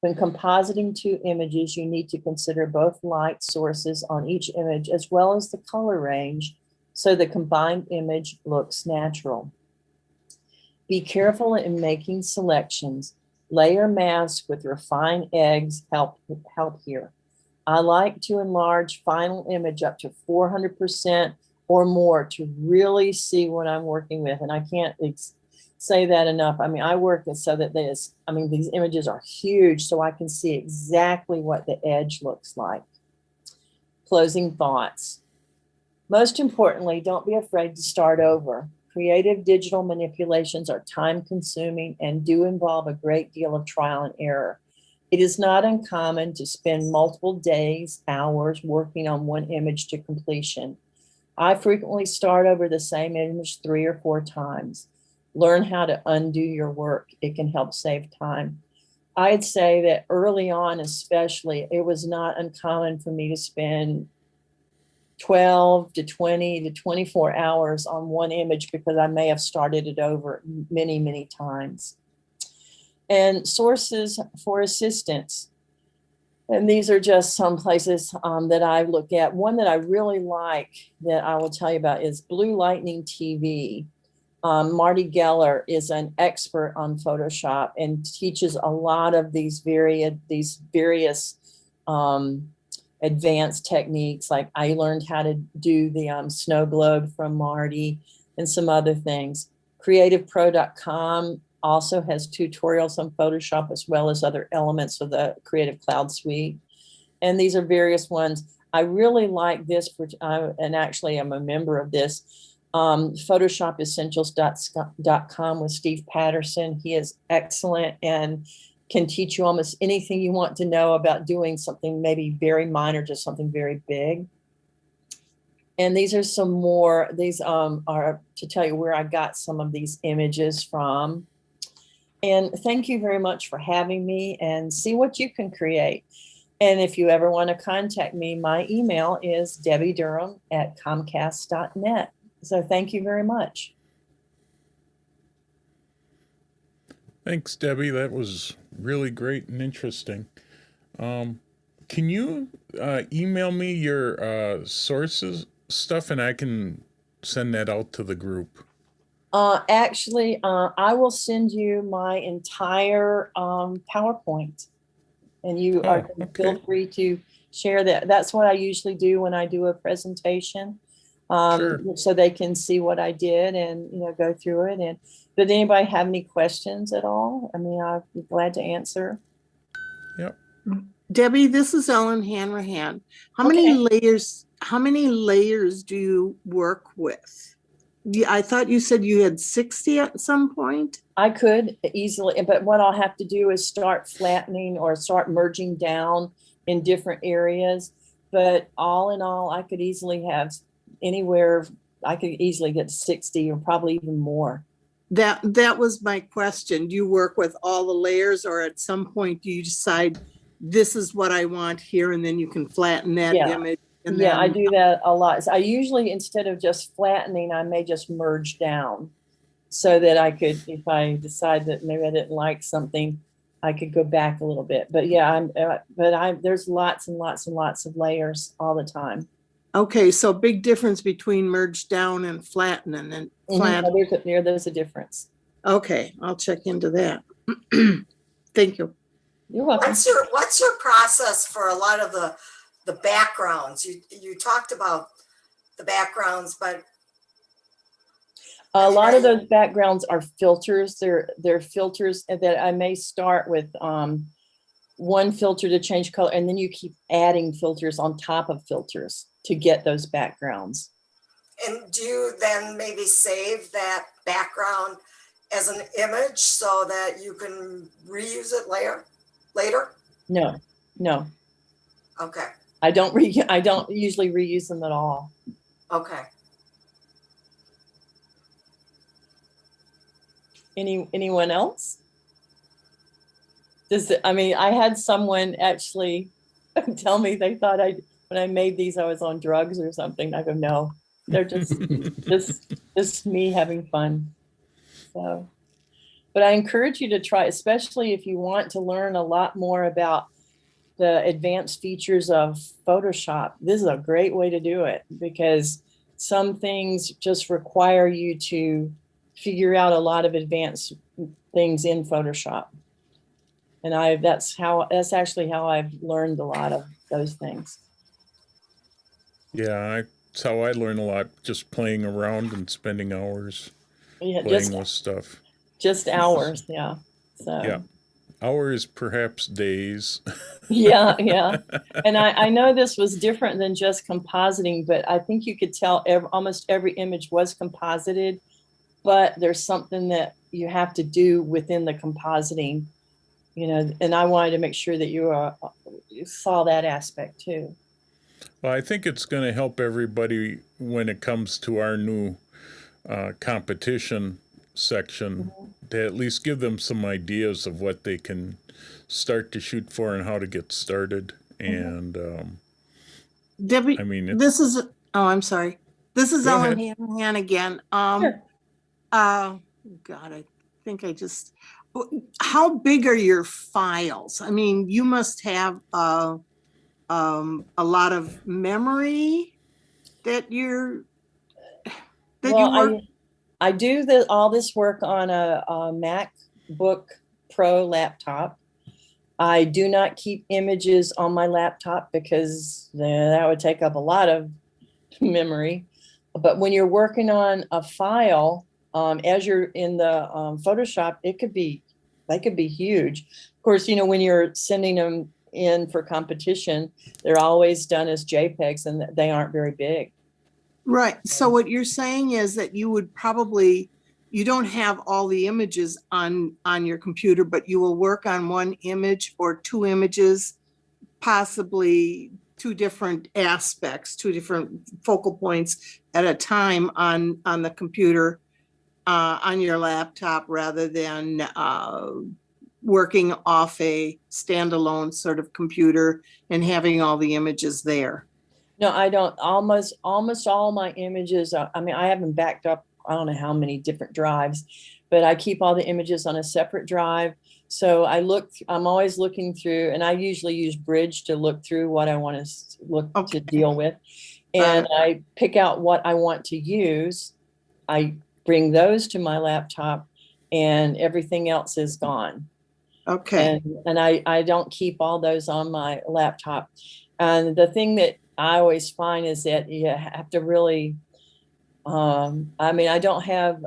When compositing two images, you need to consider both light sources on each image as well as the color range so the combined image looks natural. Be careful in making selections. Layer mask with refined eggs help here. I like to enlarge final image up to 400% or more to really see what I'm working with. And I can't say that enough. I mean, I work so that these images are huge so I can see exactly what the edge looks like. Closing thoughts. Most importantly, don't be afraid to start over. Creative digital manipulations are time consuming and do involve a great deal of trial and error. It is not uncommon to spend multiple days, hours working on one image to completion. I frequently start over the same image 3 or 4 times. Learn how to undo your work. It can help save time. I'd say that early on, especially, it was not uncommon for me to spend 12 to 20 to 24 hours on one image because I may have started it over many, many times. And sources for assistance. And these are just some places that I look at. One that I really like that I will tell you about is Blue Lightning TV. Marty Geller is an expert on Photoshop and teaches a lot of these various advanced techniques. Like I learned how to do the snow globe from Marty and some other things. CreativePro.com also has tutorials on Photoshop as well as other elements of the Creative Cloud Suite. And these are various ones. I really like this, and actually I'm a member of this, PhotoshopEssentials.com with Steve Patterson. He is excellent and can teach you almost anything you want to know about doing something maybe very minor to something very big. And these are some more, these are to tell you where I got some of these images from. And thank you very much for having me, and see what you can create. And if you ever want to contact me, my email is debbiedurham@comcast.net. So thank you very much. Thanks, Debbie. That was really great and interesting. Can you email me your sources stuff, and I can send that out to the group? Actually, I will send you my entire PowerPoint, and you are feel free to share that. That's what I usually do when I do a presentation. so they can see what I did and, go through it. And did anybody have any questions at all? I mean, I'd be glad to answer. Yep. Debbie, this is Ellen Hanrahan. How many layers do you work with? I thought you said you had 60 at some point. I could easily, but what I'll have to do is start flattening or start merging down in different areas. But all in all, I could easily have anywhere, I could easily get 60 or probably even more. That was my question. Do you work with all the layers, or at some point do you decide this is what I want here, and then you can flatten that image? And yeah, I do that a lot. So I usually, instead of just flattening, I may just merge down so that I could, if I decide that maybe I didn't like something, I could go back a little bit. But yeah, there's lots and lots and lots of layers all the time. Okay, so big difference between merge down and flatten, and then flatten. There's a difference. Okay, I'll check into that. Thank you. You're welcome. What's your process for a lot of the backgrounds? You talked about the backgrounds, but a lot of those backgrounds are filters. They're filters that I may start with one filter to change color, and then you keep adding filters on top of filters to get those backgrounds. And do you then maybe save that background as an image so that you can reuse it later? No. Okay. I don't usually reuse them at all. Okay. Anyone else? I had someone actually tell me they thought when I made these, I was on drugs or something. I go, no, they're just me having fun. So, but I encourage you to try, especially if you want to learn a lot more about the advanced features of Photoshop. This is a great way to do it, because some things just require you to figure out a lot of advanced things in Photoshop. And that's actually how I've learned a lot of those things. Yeah, that's how I learn a lot, just playing around and spending hours playing with stuff. Just hours, yeah. So. Yeah, hours, perhaps days. Yeah. And I know this was different than just compositing, but I think you could tell almost every image was composited, but there's something that you have to do within the compositing, and I wanted to make sure that you saw that aspect too. Well, I think it's going to help everybody when it comes to our new competition section, to at least give them some ideas of what they can start to shoot for and how to get started. And Debbie, I'm sorry. This is Ellen Hanrahan again. Sure. God, I think how big are your files? I mean, you must have a lot of memory that you work. I do all this work on a MacBook Pro laptop. I do not keep images on my laptop because that would take up a lot of memory. But when you're working on a file, as you're in the Photoshop, they could be huge. Of course, when you're sending them in for competition, they're always done as JPEGs, and they aren't very big. Right. So what you're saying is that you don't have all the images on your computer, but you will work on one image or two images, possibly two different aspects, two different focal points at a time on the computer, on your laptop, rather than working off a standalone sort of computer and having all the images there. No, I don't. Almost all my images, I have them backed up, I don't know how many different drives, but I keep all the images on a separate drive. So I'm always looking through, and I usually use Bridge to look through what I want to deal with. And I pick out what I want to use. I bring those to my laptop, and everything else is gone. Okay. And I don't keep all those on my laptop. And the thing that I always find is that you have to really I mean, I don't have,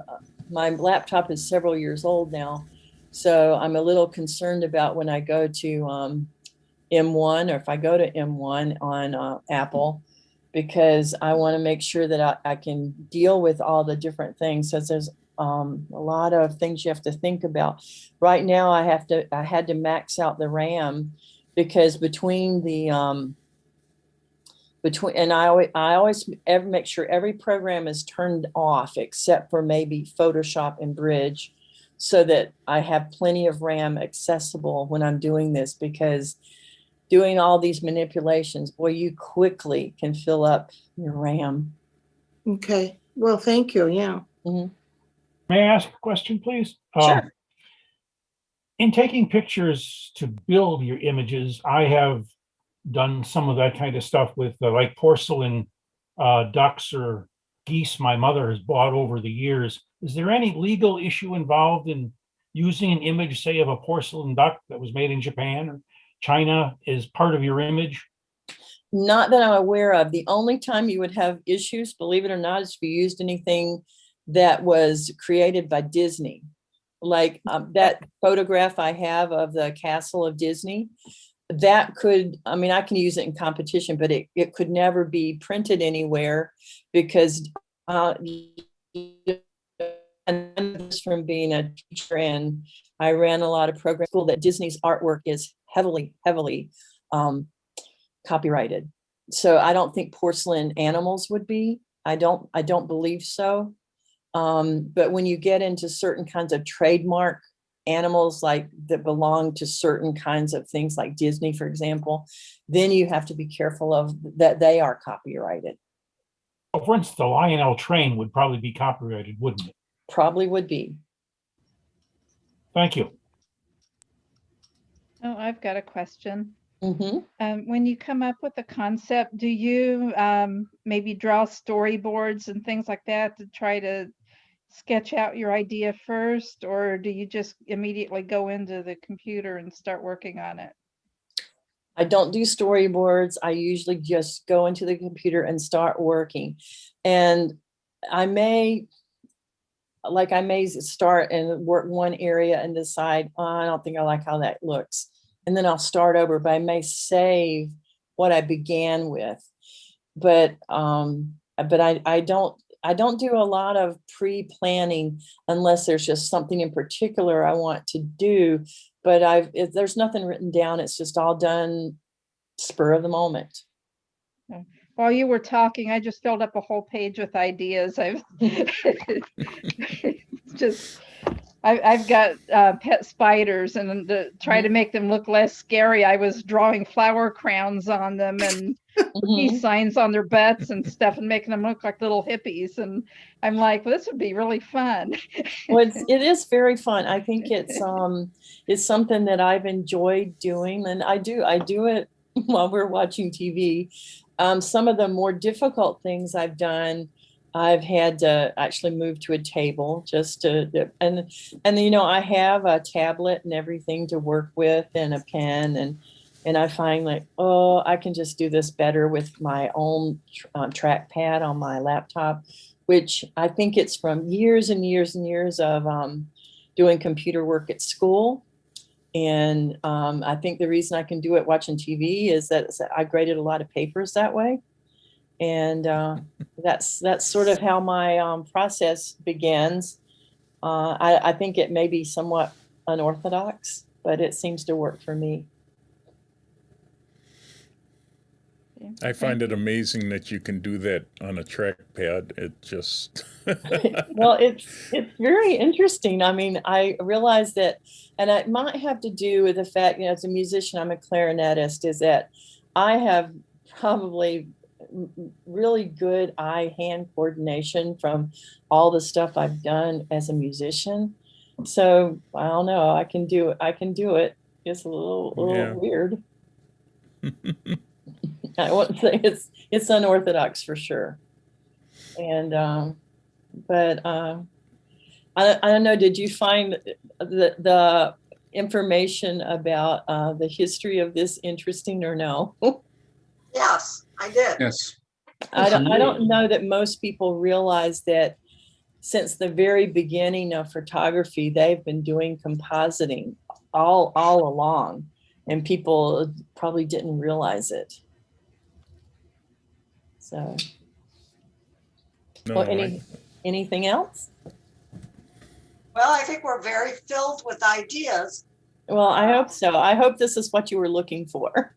my laptop is several years old now, so I'm a little concerned about when I go to M1, or if I go to M1 on Apple, because I want to make sure that I can deal with all the different things. So there's a lot of things you have to think about. Right now, I had to max out the RAM, because between the and I always make sure every program is turned off except for maybe Photoshop and Bridge, so that I have plenty of RAM accessible when I'm doing this, because doing all these manipulations, boy, you quickly can fill up your RAM. Okay, well, thank you, yeah. Mhm. May I ask a question, please? Sure. In taking pictures to build your images, I have done some of that kind of stuff with like porcelain ducks or geese my mother has bought over the years. Is there any legal issue involved in using an image, say, of a porcelain duck that was made in Japan or China as part of your image? Not that I'm aware of. The only time you would have issues, believe it or not, is if you used anything that was created by Disney. Like that photograph I have of the castle of Disney, that could, I mean, I can use it in competition, but it could never be printed anywhere, because and from being a teacher, and I ran a lot of program school, that Disney's artwork is heavily copyrighted. So I don't think porcelain animals would be. I don't believe so. But when you get into certain kinds of trademark animals, like that belong to certain kinds of things like Disney, for example, then you have to be careful of that they are copyrighted. Well, for instance, the Lionel train would probably be copyrighted, wouldn't it? Probably would be. Thank you. Oh, I've got a question. Mm-hmm. When you come up with a concept, do you maybe draw storyboards and things like that to try to sketch out your idea first, or do you just immediately go into the computer and start working on it? I don't do storyboards. I usually just go into the computer and start working. And I may start and work one area and decide, oh, I don't think I like how that looks. And then I'll start over, but I may save what I began with. But I don't do a lot of pre-planning unless there's just something in particular I want to do. But if there's nothing written down, it's just all done spur of the moment. While you were talking, I just filled up a whole page with ideas. I've got pet spiders, and to try to make them look less scary, I was drawing flower crowns on them and peace signs on their butts and stuff, and making them look like little hippies. And I'm like, well, this would be really fun. Well, it is very fun. I think it's something that I've enjoyed doing, and I do it while we're watching TV. Some of the more difficult things I've done, I've had to actually move to a table just to, and you know, I have a tablet and everything to work with, and a pen, and I find like, oh, I can just do this better with my own trackpad on my laptop, which I think it's from years and years and years of doing computer work at school. And I think the reason I can do it watching TV is that I graded a lot of papers that way. And that's sort of how my process begins. I think it may be somewhat unorthodox, but it seems to work for me. I find it amazing that you can do that on a trackpad. It just Well, it's very interesting. I mean, I realize that, and it might have to do with the fact, you know, as a musician, I'm a clarinetist, is that I have probably really good eye-hand coordination from all the stuff I've done as a musician. So I don't know, I can do it. It's a little weird. I wouldn't say it's unorthodox for sure. And but I don't know, did you find the information about the history of this interesting or no? Yes, I did. Yes. I don't know that most people realize that since the very beginning of photography, they've been doing compositing all along, and people probably didn't realize it. So, No, well, anything else? Well, I think we're very filled with ideas. Well, I hope so. I hope this is what you were looking for.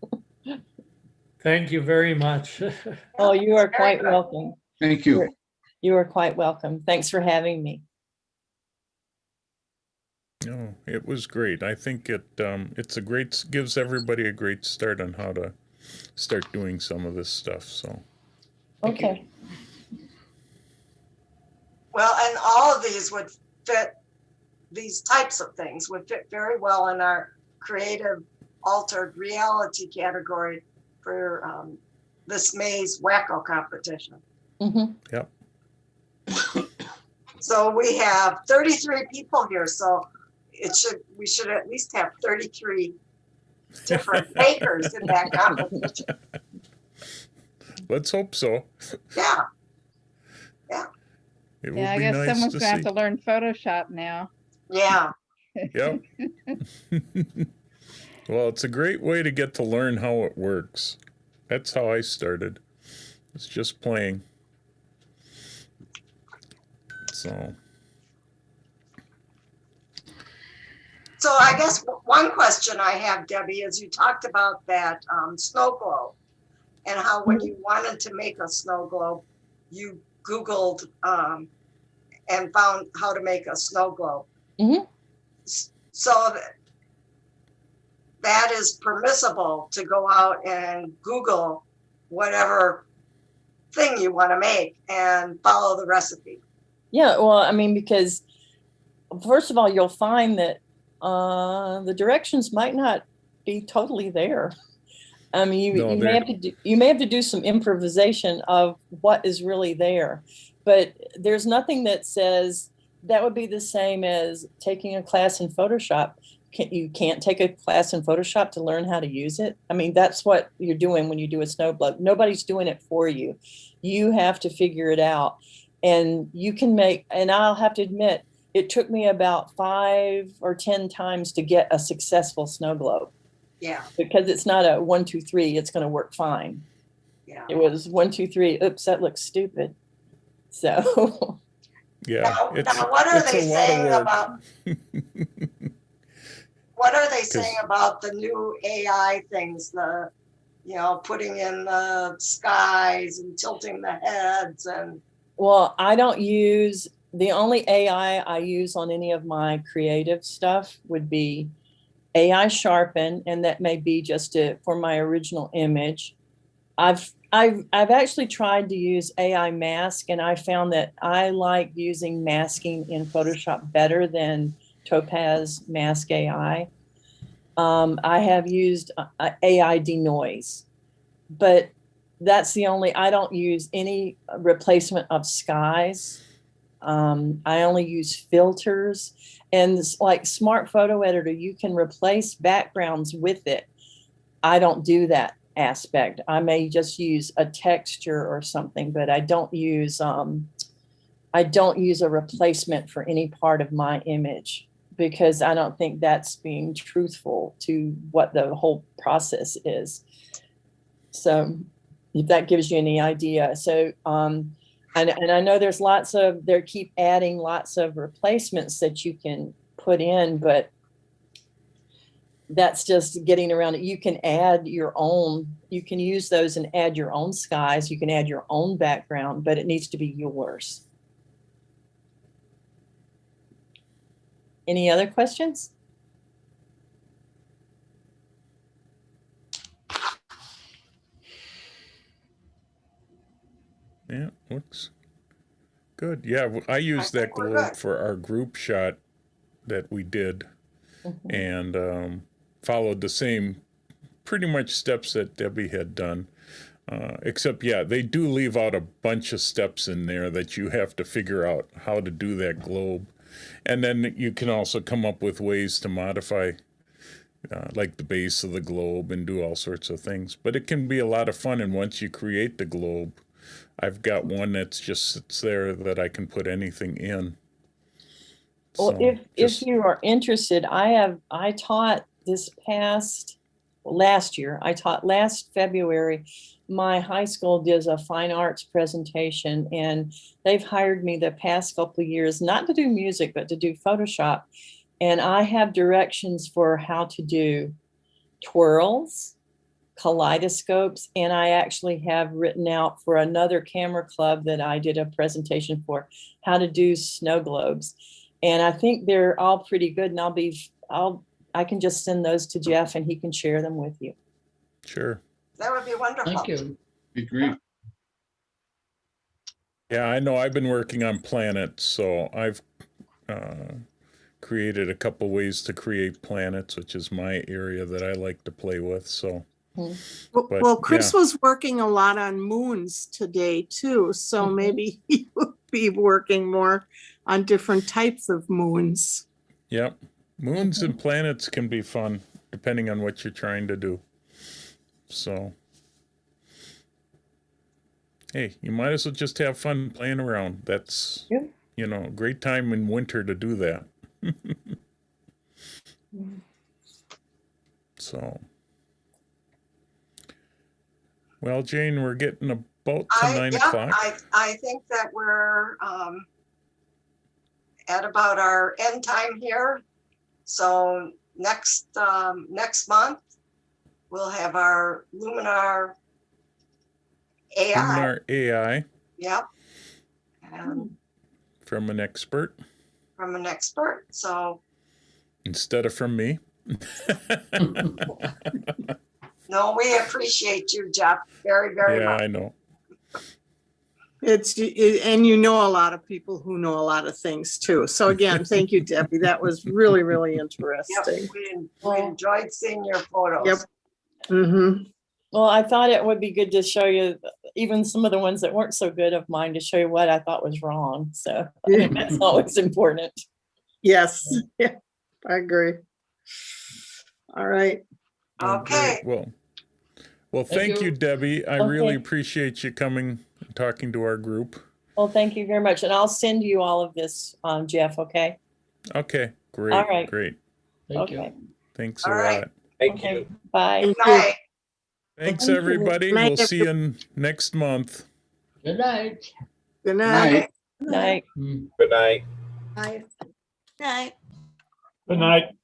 Thank you very much. Oh, you are Very quite good. welcome. Thank you. You are quite welcome. Thanks for having me. no, it was great. I think gives everybody a great start on how to start doing some of this stuff. So Okay. Well, and all of these would fit, these types of things would fit very well in our creative altered reality category for this May's Wacko competition. Mm-hmm. Yep. So we have 33 people here, so we should at least have 33 different makers in that competition. Let's hope so. Yeah. It will Yeah, I be guess nice someone's to gonna have see. to learn Photoshop now. Yeah. Yep. Well, it's a great way to get to learn how it works. That's how I started. It's just playing. So I guess one question I have, Debbie, is you talked about that snow globe and how when you wanted to make a snow globe, you Googled and found how to make a snow globe. Mm-hmm. So that is permissible to go out and Google whatever thing you want to make and follow the recipe. Yeah, well, I mean, because first of all, you'll find that the directions might not be totally there. I mean, you may have to do some improvisation of what is really there, but there's nothing that says that would be the same as taking a class in Photoshop. You can't take a class in Photoshop to learn how to use it. I mean, that's what you're doing when you do a snow globe. Nobody's doing it for you. You have to figure it out. And you can make, and I'll have to admit, it took me about 5 or 10 times to get a successful snow globe. Yeah. Because it's not a 1, 2, 3, it's going to work fine. Yeah. It was 1, 2, 3, oops, that looks stupid. So. yeah. Now what are they saying about what are they saying about the new AI things, putting in the skies and tilting the heads and Well, I don't use, the only AI I use on any of my creative stuff would be AI Sharpen, and that may be just for my original image. I've actually tried to use AI Mask, and I found that I like using masking in Photoshop better than Topaz Mask AI. I have used AI Denoise, but that's the only, I don't use any replacement of skies. I only use filters, and like Smart Photo Editor, you can replace backgrounds with it. I don't do that aspect. I may just use a texture or something, but I don't use a replacement for any part of my image, because I don't think that's being truthful to what the whole process is. So if that gives you any idea. So, and I know there's they keep adding lots of replacements that you can put in, but that's just getting around it. You can add your own, you can use those and add your own skies. You can add your own background, but it needs to be yours. Any other questions? Yeah, looks good. Yeah, I used that globe for our group shot that we did, and followed the same pretty much steps that Debbie had done. Except, yeah, they do leave out a bunch of steps in there that you have to figure out how to do that globe. And then you can also come up with ways to modify like the base of the globe and do all sorts of things. But it can be a lot of fun, and once you create the globe, I've got one that's just sits there that I can put anything in. Well, So, if just- you are interested, I taught last year, I taught last February, my high school does a fine arts presentation, and they've hired me the past couple of years, not to do music, but to do Photoshop. And I have directions for how to do twirls, kaleidoscopes, and I actually have written out for another camera club that I did a presentation for how to do snow globes. And I think they're all pretty good, and I can just send those to Jeff and he can share them with you. Sure. That would be wonderful. Thank you. Be great. Yeah, I know. I've been working on planets, so I've created a couple ways to create planets, which is my area that I like to play with. So, but, Well, Chris yeah. was working a lot on moons today too, so maybe he would be working more on different types of moons. Yep. Moons and planets can be fun depending on what you're trying to do. So, hey, you might as well just have fun playing around. That's, you know, a great time in winter to do that. So, well, Jane, we're getting about to 9 o'clock. I think that we're at about our end time here. So next month, we'll have our Luminar AI. Luminar AI. Yep. And from an expert. From an expert. So instead of from me. no, we appreciate you, Jeff, very, very much. Yeah, I know. And you know a lot of people who know a lot of things too. So again, thank you, Debbie. That was really, really interesting. Yep, we enjoyed seeing your photos. Yep. Mm-hmm. Well, I thought it would be good to show you even some of the ones that weren't so good of mine, to show you what I thought was wrong. So I think that's always important. Yes. Yeah, I agree. All right. Okay. Well, thank you, Debbie. I really appreciate you coming and talking to our group. Well, thank you very much. And I'll send you all of this, Jeff, okay? Okay, great. All right. Great. Thank you. Thanks All a right. lot. Thank Okay, you. bye. Good night. Thanks, Thank you. everybody. Good night, We'll see you next month. Good night. Good night. Night. Hmm. Good night. Bye. Night. Good night.